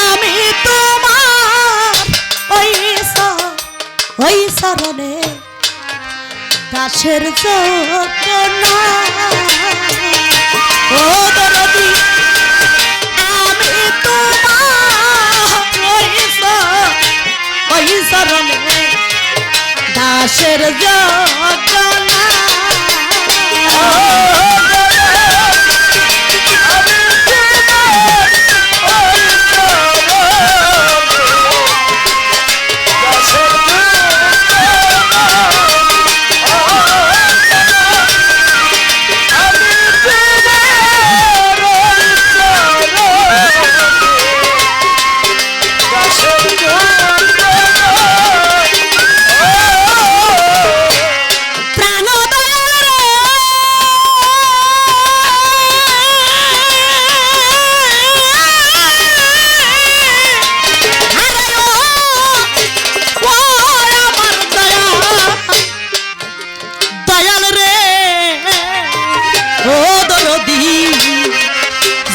আমি তোমার ওই শরণে, দাসের জগনা ও দরদি, আমি তোমার ওই শরণে, দাসের জগনা।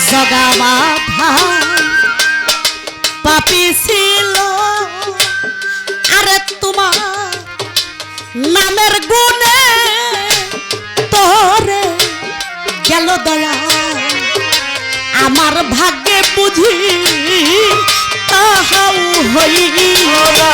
জগা মাথা পাপি ছিল, আরে তোমার নামের গুণে তোরে গেল দয়া, আমার ভাগ্যে বুঝি তাহাও হইল না।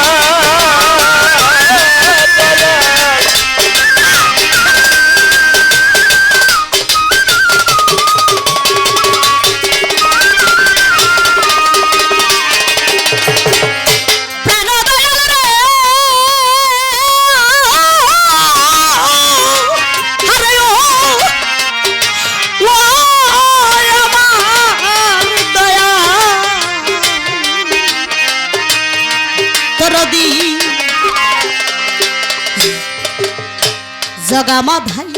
জগা মাধাই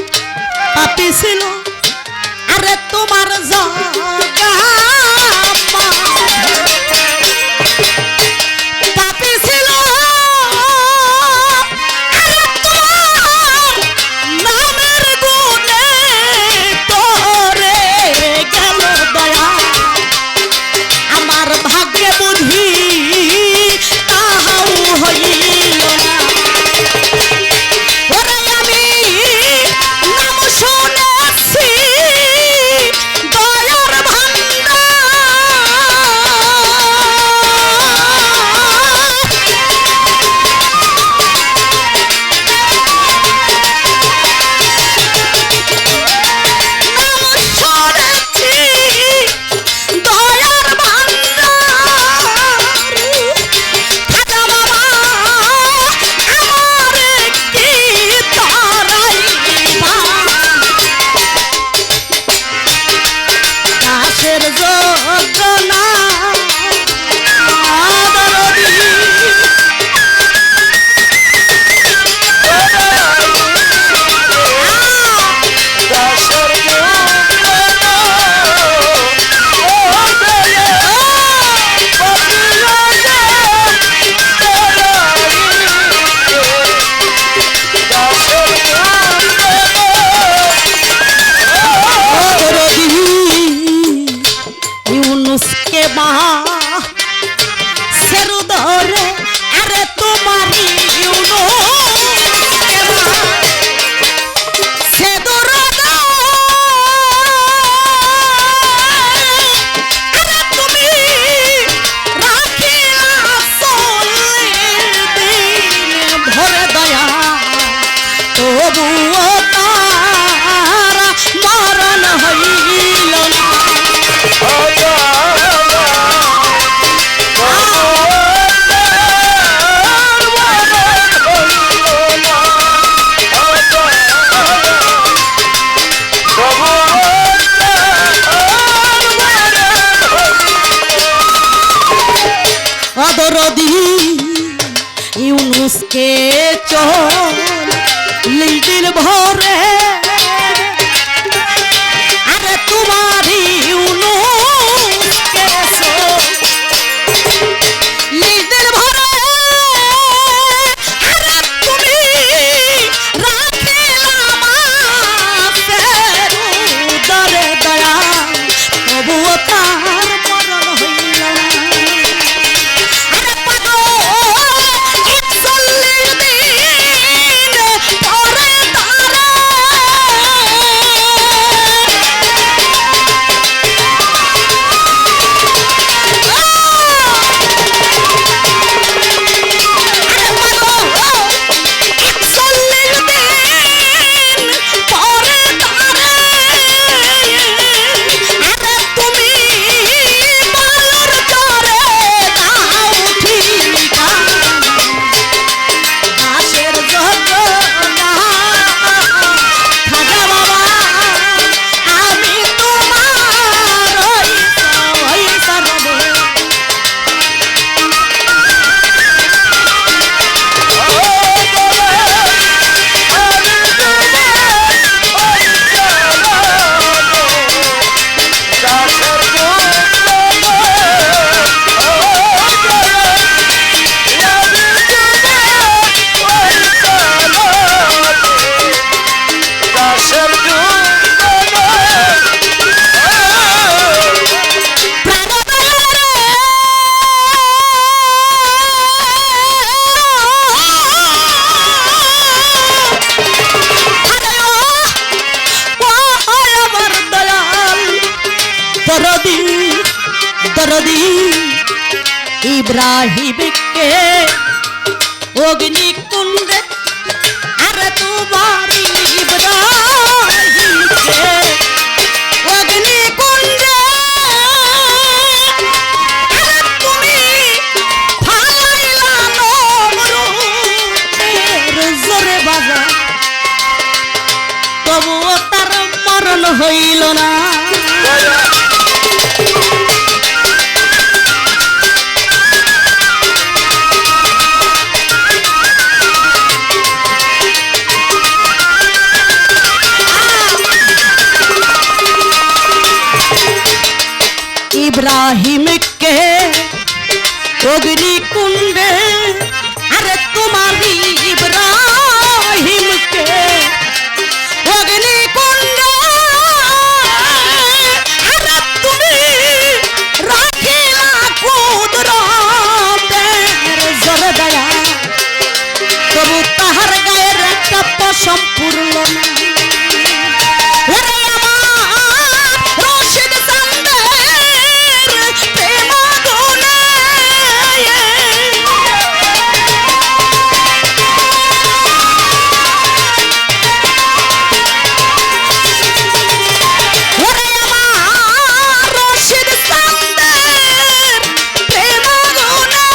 পাপি ছিল আরে তোমার জগা পাপি ছিল আরে তোমার নামের গুণে তোরে গেল দয়া আমার ভাগ্যে বুদ্ধি তাহাও হইল না ওরে আমি নাম শুনেছি দয়ার ভান্ডার নাম শুনেছি দয়ার ভান্ডার খাজা বাবা আমারে কি তারাইবা দাসের যোগনা দরদি ইউনুসকে মা সেরু ধরে আরে তোমারি ইউনুসকে মা সে দরদা আরে তুমি রাখিলা চল্লিশ দিন ভরে দয়া তবুও তারা মরণ হইল না অদরদি ইউনুসকে চল্লিশ দিন ভরে আরে তোমারি ইউনুসকে চল্লিশ দিন ভরে আরে তুমি রাখিলা মাসের উদরে দয়া তবুও তার মরণ হইল না আরে পাগল 41 দিন পরে তারে দরদি ইব্রাহিমকে অগ্নিকুণ্ডে আরে তোমারি ইব্রাহিমকে অগ্নিকুণ্ডে আরে তুমি ফালাইলা নমরুদের জোরে বাজা তবুও তার মরণ হইল না ইব্রাহিমকে অগ্নি কুণ্ডে, আরে তোমার ইব্রাহিমকে অগ্নি কুণ্ডে, আরে তুমি রাখিলা কুদরতের জোরে দয়া, তবু তাহার গায়ের একটা পশম পুরল না। ওরে আমার রশিদ চান্দের প্রেম আগুনে, ওরে আমার রশিদ চান্দের প্রেম আগুনে,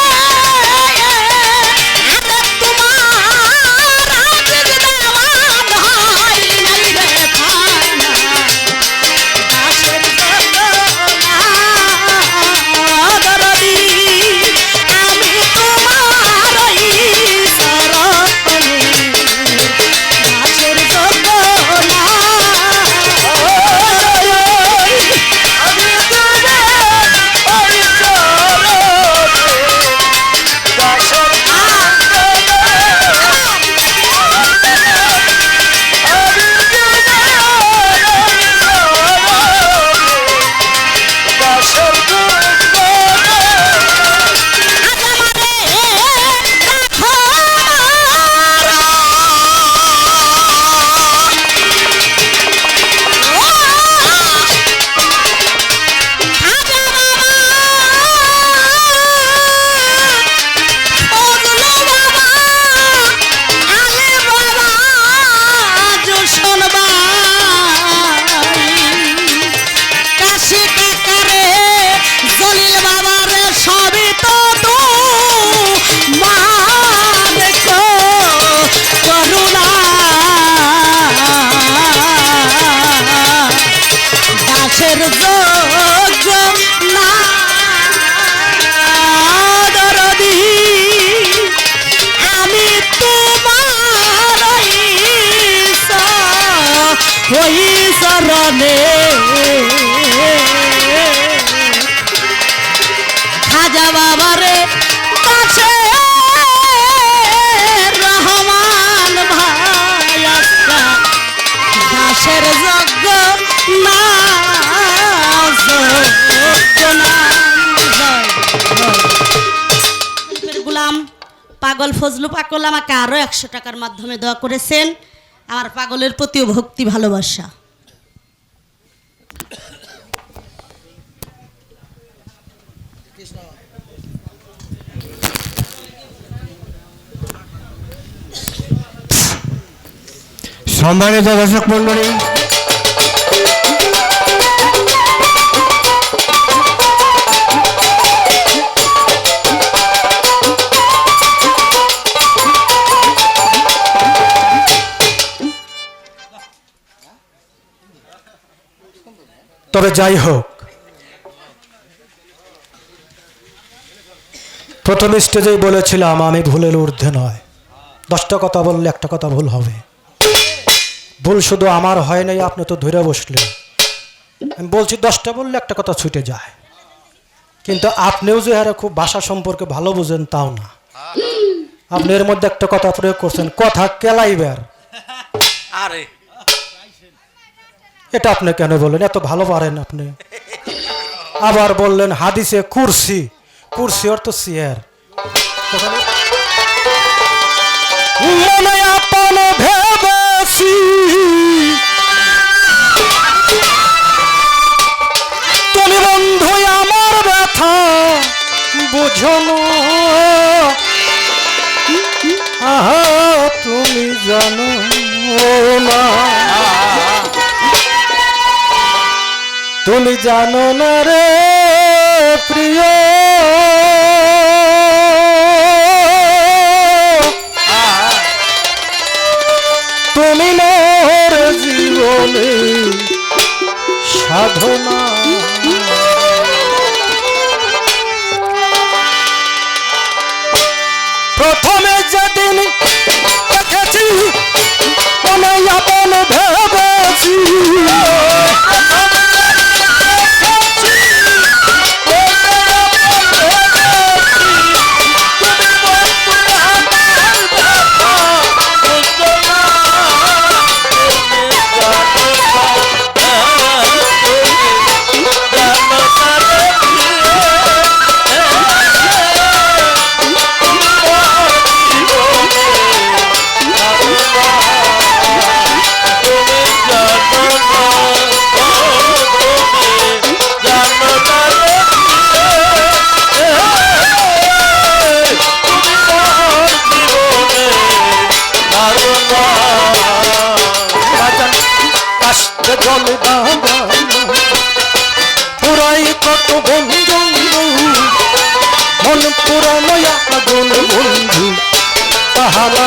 আরে তোমার আজিজ দেওয়ান হয় নাই রে খানা, দাসের জগনা দরদি, আমি তোমার ওই শরণে, দাসের জগনা আমি তোমার ওই চরণে দাসের দাসের যোগ্য না দরদি, আমি তোমার ওই শরণে, খাজা বাবারে কাছে রহমান ভাই আস্তা, দাসের যজ্ঞ না গুলাম পাগল ফজলু পাগল আমাকে আরো 100 টাকার মাধ্যমে দোয়া করেছেন। আমার পাগলের প্রতিও ভক্তি ভালোবাসা। সম্মানিত দর্শক মন্ডলী, তবে যাই হোক, প্রথম স্টেজেই বলেছিলাম আমি ভুলের ঊর্ধ্বে নয়। 10টা কথা বললে একটা কথা ভুল হবে। ভুল শুধু আমার হয় নাই, আপনি তো ধরে বসলেন। আমি বলছি 10টা বললে একটা কথা ছুটে যায়, কিন্তু আপনিও যে হারে খুব ভাষা সম্পর্কে ভালো বুঝেন তাও না। আপনি এর মধ্যে একটা কথা প্রয়োগ করছেন, কথা কেলাইবার। আরে এটা আপনি কেন বললেন? এত ভালো পারেন আপনি। আবার বললেন হাদিসে কুরসি, কুরসি অর্থ চেয়ার। মনে আপন ভেবেছি তুমি বন্ধু আমার ব্যথা বোঝনো, আহা তুমি জানো না, তুমি জানো না রে প্রিয়, তুমি মোর জীবনে সাধনা। প্রথমে যেদিন দেখেছি মনে আপন ভেবেছি, কত বন্ধু মন পুরানো আগুন বন্ধু তাহারা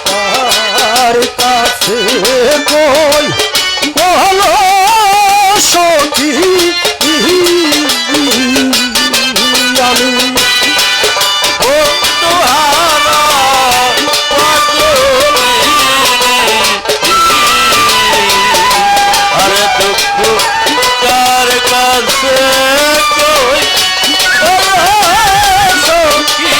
তার কাছে কই বলো সখী আমি বন্ধুহারা পাগলিনী আরে দুঃখ কার কাছে কই সখী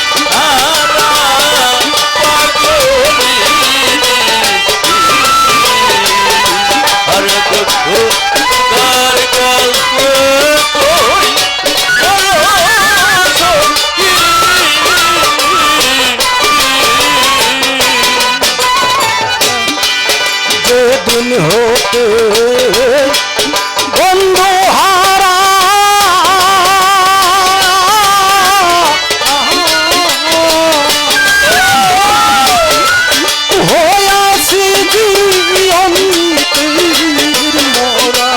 বন্ধুহারা পাগলিনী আরে দুঃখ কার কাছে কই যেদিন হতে বন্ধু হারা হইয়াছি জীবন্তীর মোরা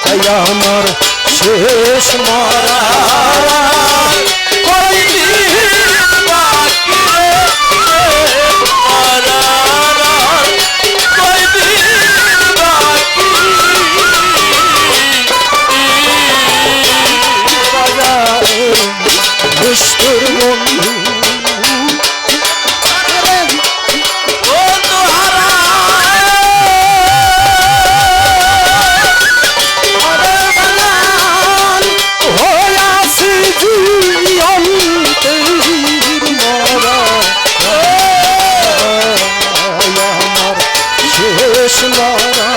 তাই আমার শেষ মারা নিষ্ঠুর বন্ধু হইয়াছি জীবন্তীর মরা আমার শেষ মরা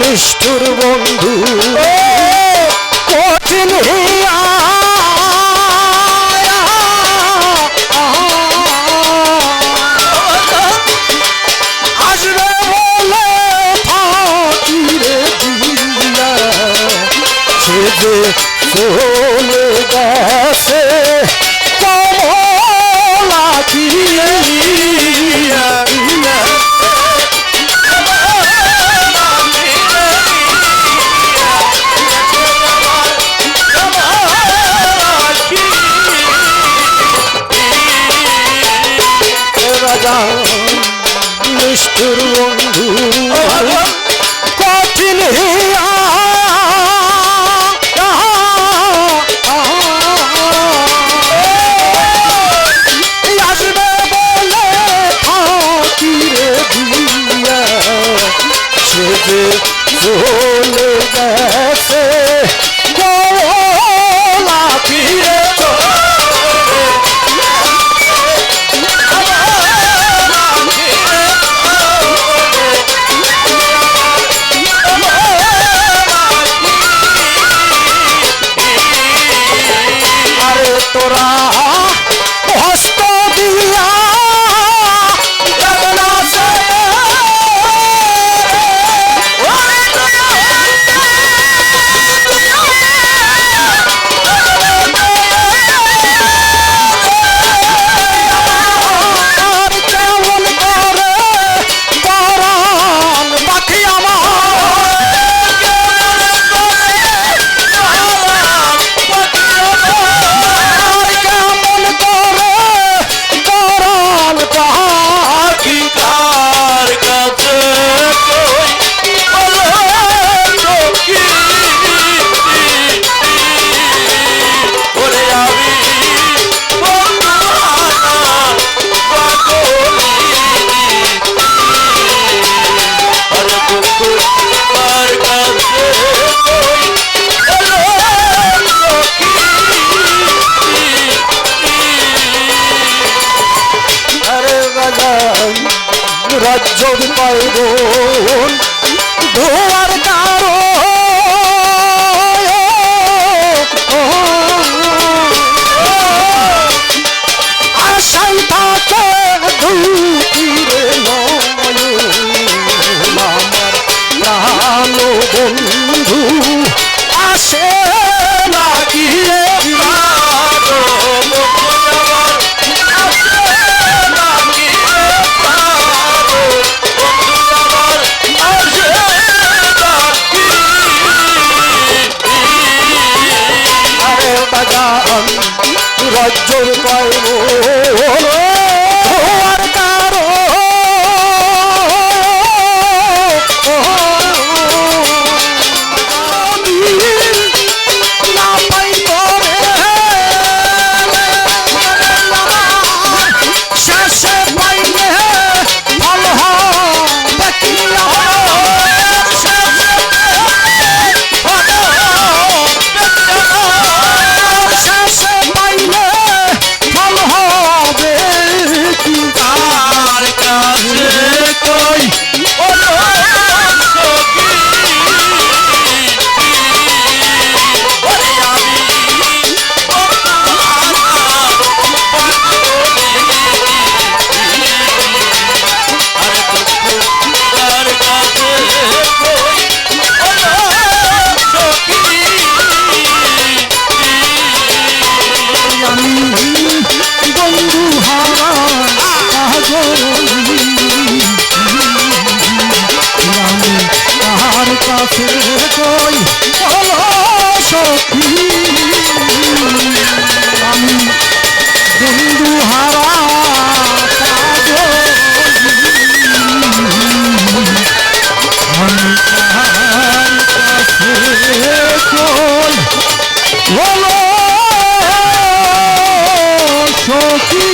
নিষ্ঠুর বন্ধু কঠিন হিয়া আসবে বলে ফাঁকি রে দিয়া সে যে চলে গেছে কমলা দিয়া রাজা নিষ্ঠুর বন্ধু কঠিন হিয়া আসবে বলে থাকিরে দিয়া সে যে চলে গেছে কমলা ফিরে তোরা হস্ত দিয়া জগন্নাথে আর কেমন করে পরাণ পাখি রাজ্য পাইব ধোয়ার কারো আশাই থাকে দুঃখীরে আমার প্রাণ বন্ধু আসে লাগিয়ে রাজ্যর পাইব ধোয়ার কারো না পাইব শেষে পাইলে ফল হবে কি শেষে পাইলে ফল হবে কি তার কাছে কই বন্ধু হারা তাহার কাছে কই সখী আমি বন্ধু হারা আমি তাহার কাছে কই বলো সখী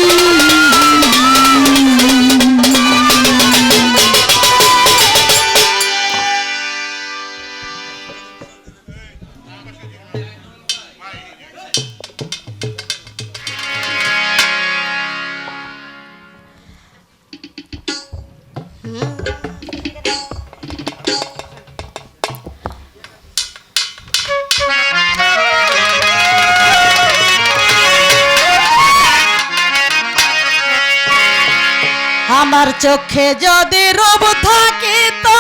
আমার চোখে যদি রূপ থাকে তো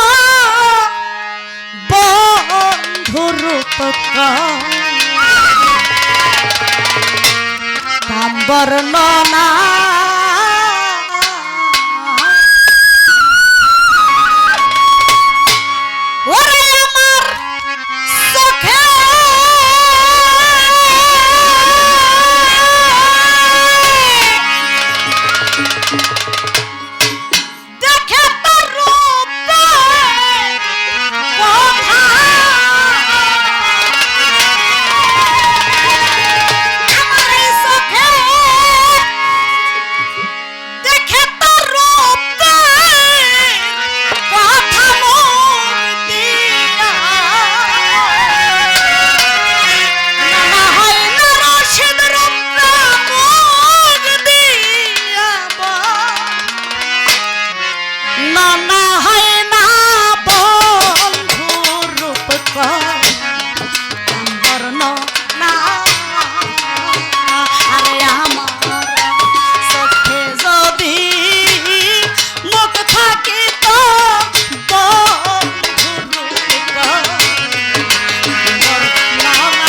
বন্ধুর রূপ বর্ণনা ওরে আমার চোখে দেখে তোর রূপে কথা আমার এই চোখে দেখে তোর রূপে কথা মন দিয়া না হয় না রশিদ রূপটা মুখ দিয়া না হয় না বন্ধুর রূপ বর্ণ না আরে আমার চোখে যদি মুখ থাকে তো বন্ধুর রূপ বর্ণনা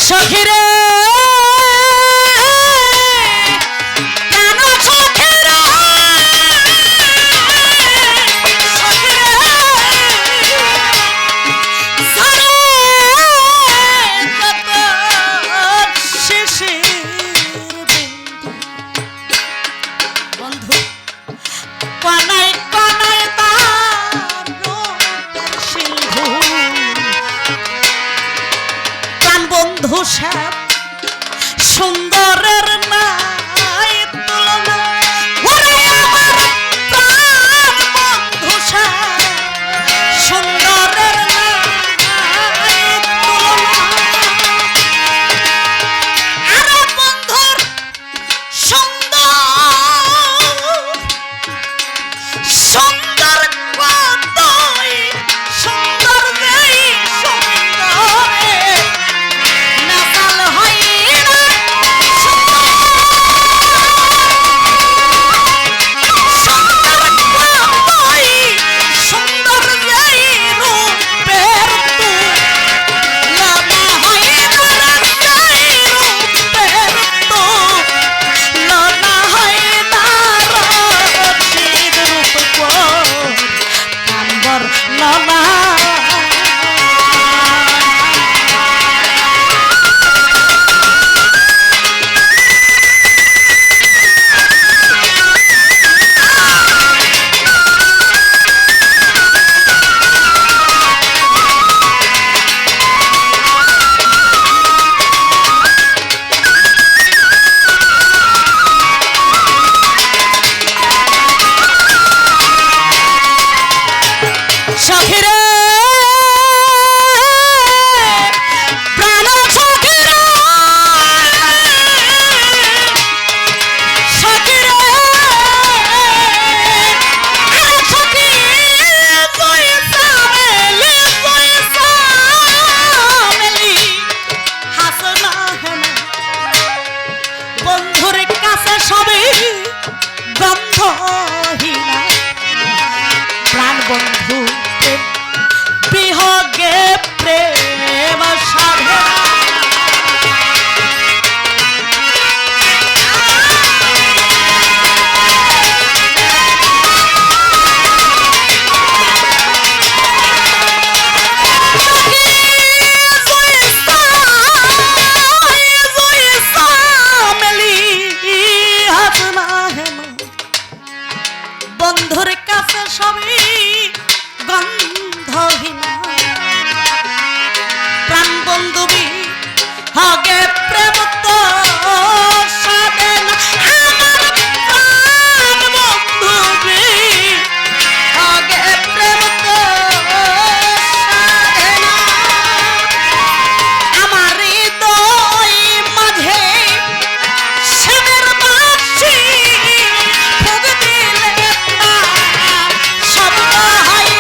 সখিরে কেন সখিরে সখিরে সারে কত শিশির বন্ধু কানায় কানায় তার রূপের সিন্ধু প্রাণ বন্ধু শ্যাম সুন্দরের নাই তুলনা ওরে আমার প্রাণ বন্ধু শ্যাম সুন্দরের নাই তুলনা আরে বন্ধুর সুন্দর কতই সুন্দর যেই সুন্দরে নাসাল হয় না সুন্দর কতই সুন্দর যেই রূপের তুই লানা হয় না যেই রূপের তুই লানা হয় না রশিদ রূপ কাম্বর লানা সখিরে প্রাণ সখিরে সখিরে সখি পয়সা মেলি হাসনা হেনা বন্ধুর কাছে সবই গন্ধহীনা প্রাণ বন্ধু বিহগে প্রেম সাধনা বন্ধুর কাছে সবই গন্ধহীনা প্রাণ বন্ধু হগে প্রেম তো সাধে না আমার প্রাণ বন্ধু হগে প্রেম তো সাধে না আমার হৃদয় মাঝে শ্যামের বাঁশি ফুঁক দিলে না শব্দ হয়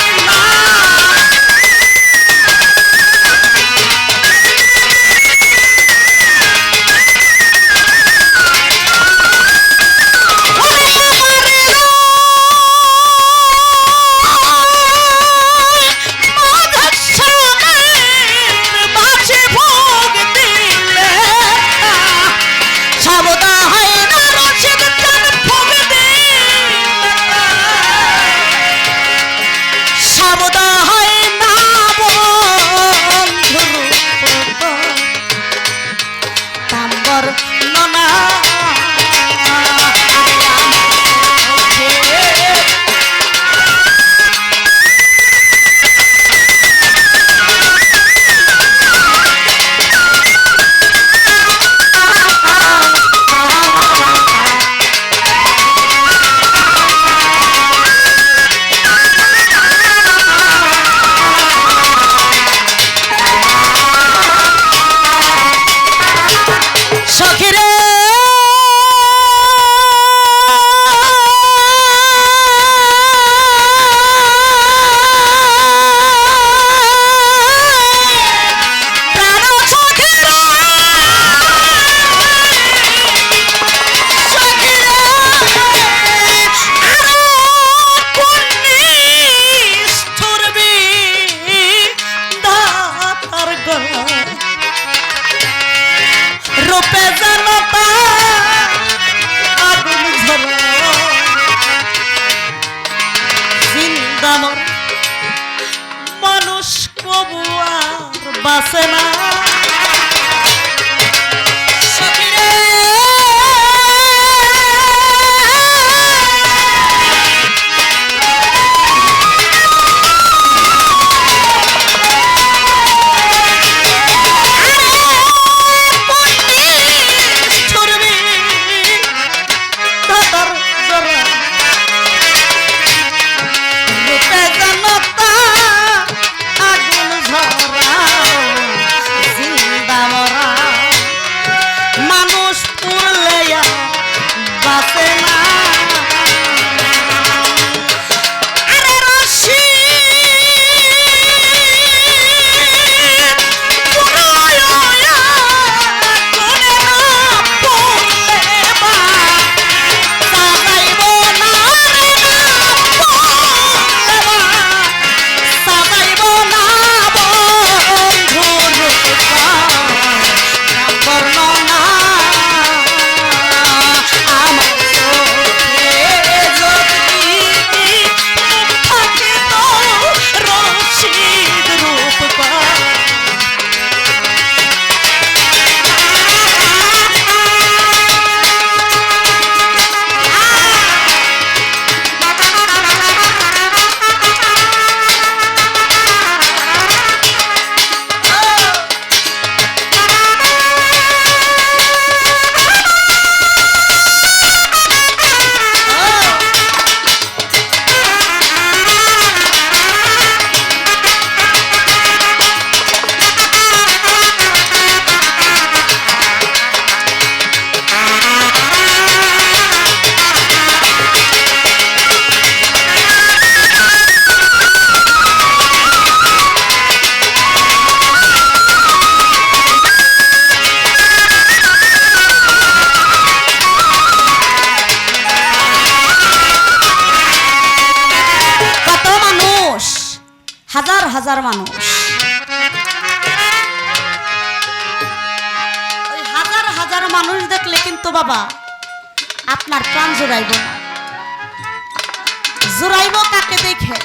কবু আর বাসে না সখিরে হাজার হাজার মানুষ ওই হাজার হাজার মানুষ দেখলে কিন্তু বাবা আপনার প্রাণ জোড়াইব না জোড়াইব কাকে দেখে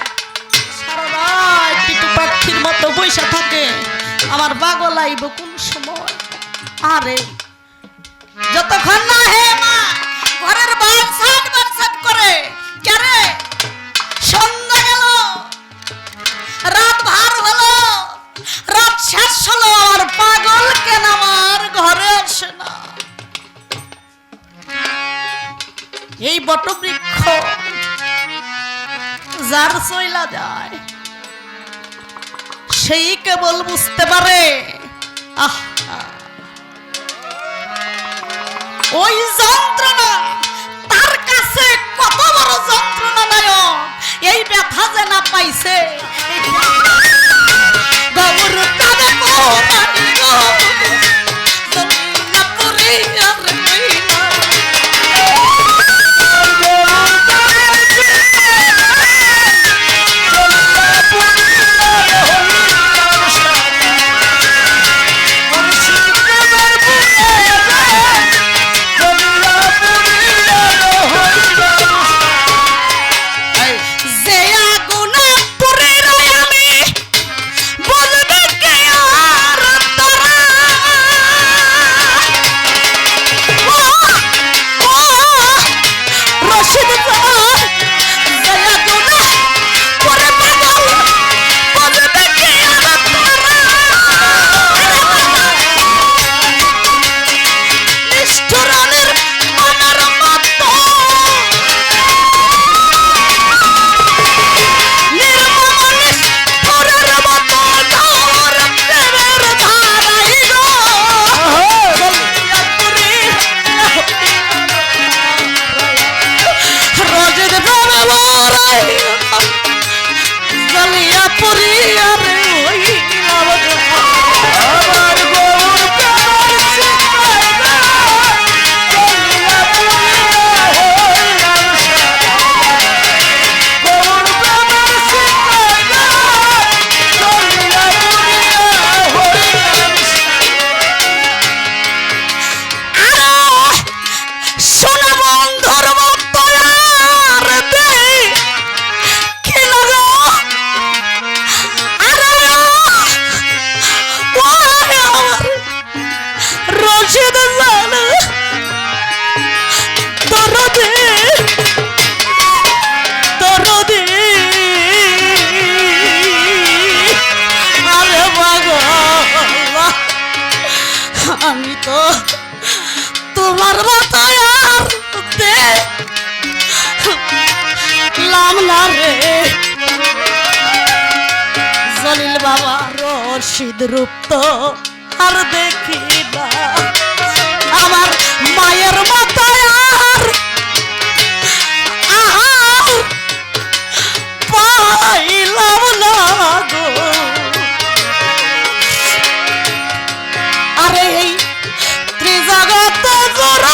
সারা রাত টিটু পাখির মতো বৈশা থাকে আমার পাগল আইব কোন সময় আরে যতক্ষণ না হে মা ঘরের বানসাট করে কেরে সন্ধ্যা গেল রাত ভার হলো রাত শেষ হলো আর পাগল কেন আমার ঘরে আসে না এই বটবৃক্ষ যার চইলা যায় সেই কেবল বুঝতে পারে আহ ওই যন্ত্রণা তার কাছে কত বড় যন্ত্রণা নায়ক এই ব্যথা যে না পাইছে গৌর কাবে কোরানি গো না পুরি আর কইনা আমার মাথায় আর দে লাম না রে জলিল বাবা রশিদ রূপ তো আর দেখি না আমার মায়ের মাথায় আর পাইলাম না গো আরে এই ত্রিজগত জোড়া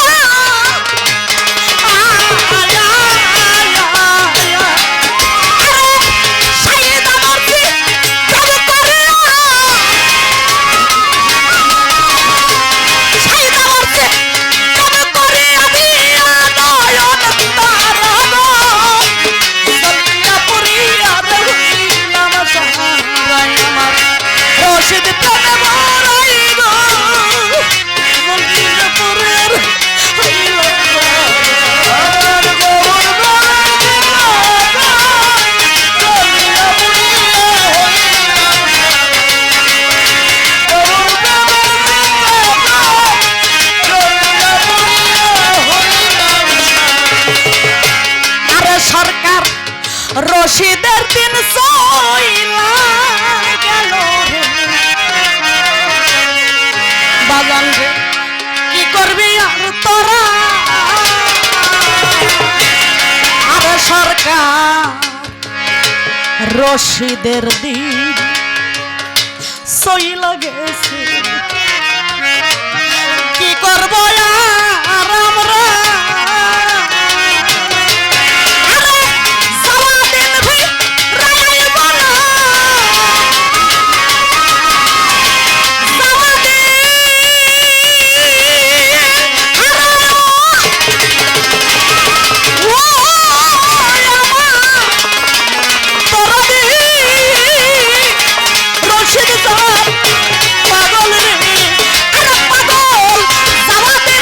রশিদের দিন সইলা গেল রে বাগান রে কি করবি আর তোরা আর সরকার রশিদের দিন সইলা গেছে কি করব আর আমরা পাগল রে পাগল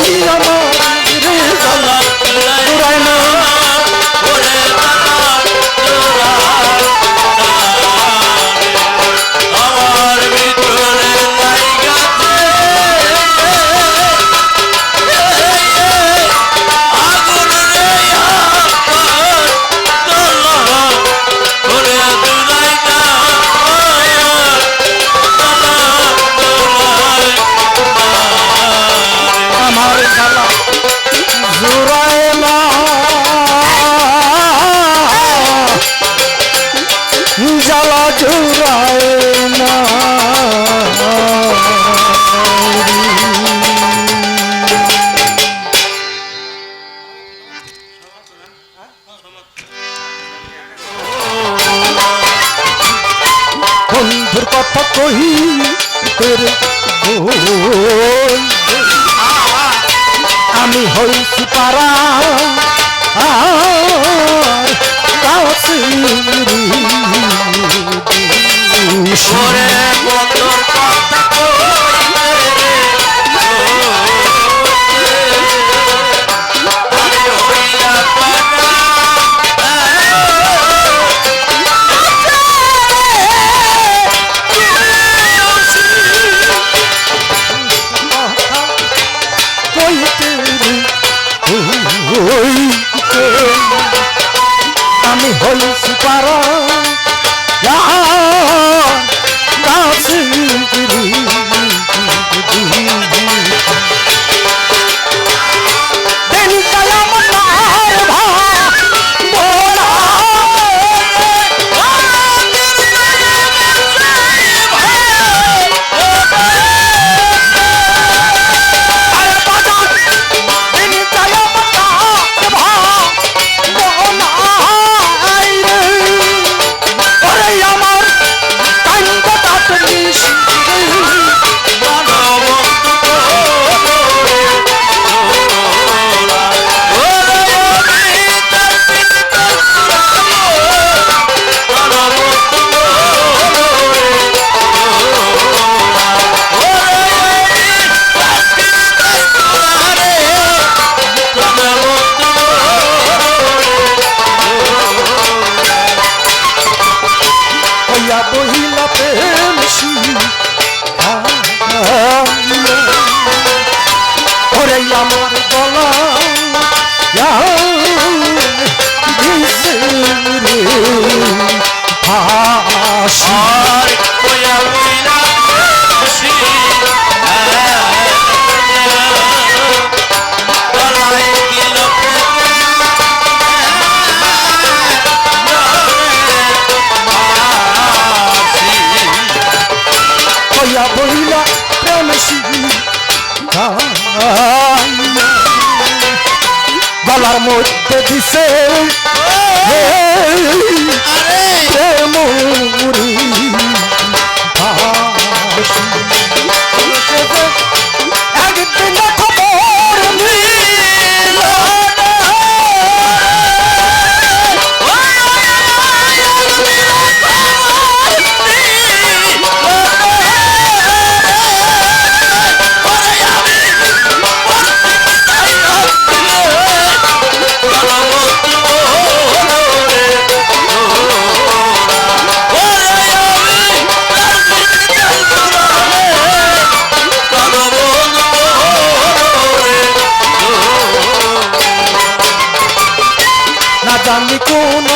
আমার রে জ্বালা জুড়ায় না ওরে জ্বালা জুড়ায় আমার ভিতরে লাইগাছে আগুন রে আমার জ্বালা ওরে জুড়ায় না আমার জ্বালা জুড়ায় না জ্বালা জুড়ায় না বন্ধুর কথা কহি তোরে আমি হইছি পারা ওরে বন্ধুর কথা কইতে রে আমি হইয়া পারা আমি হইছি পারা বহিলা প্রেম ওরে আমার গলা ফাঁসি আর কইয়া বিনা খুশি গলায় দিল কইয়া বহিলা প্রেম গলার মধ্যে দিছে প্রেম একদিন খবর নিল না জানি কোন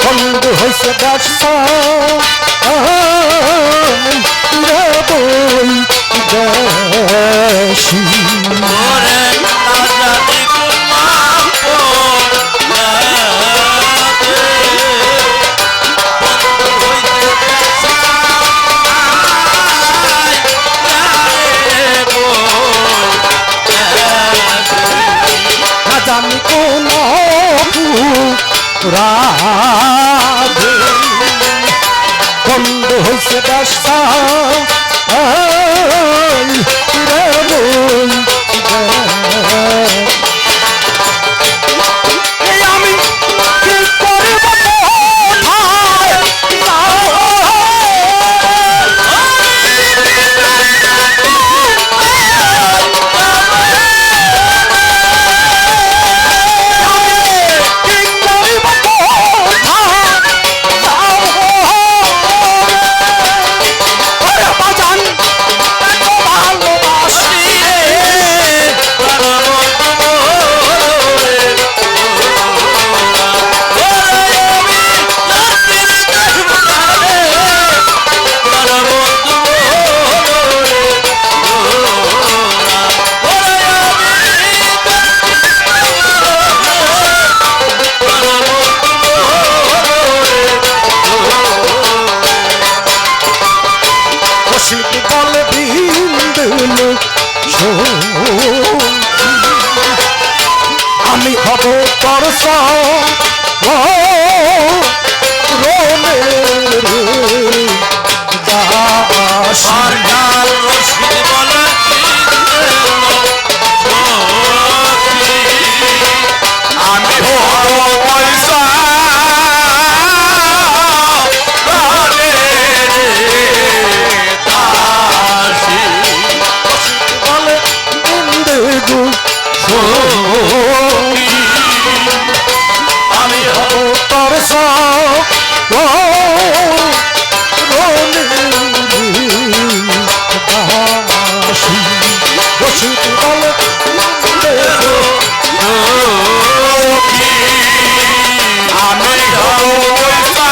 বন্ধ হয়েছে ব্যবসা বই দেশি ওরে না জানি কুমা না জানি কোন রাধে বন্ধ হয়েছে ব্যবসা আমি কি করব কোথায় বলে বিন্দু আমি হব তোর সরকার রশিদ বলে আমি হব পয়সা বলে বিন্দু আমি হব তোর বলে আমি হব পয়সা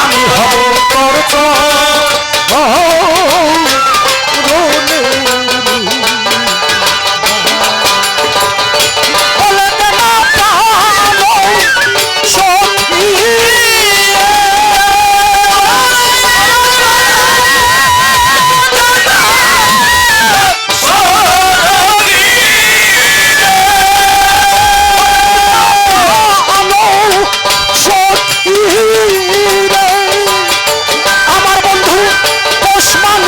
আমি হব তোর আমার বন্ধু ওসমান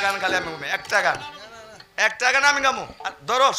গান খালি আমি একটা গান আমি গামো ধরো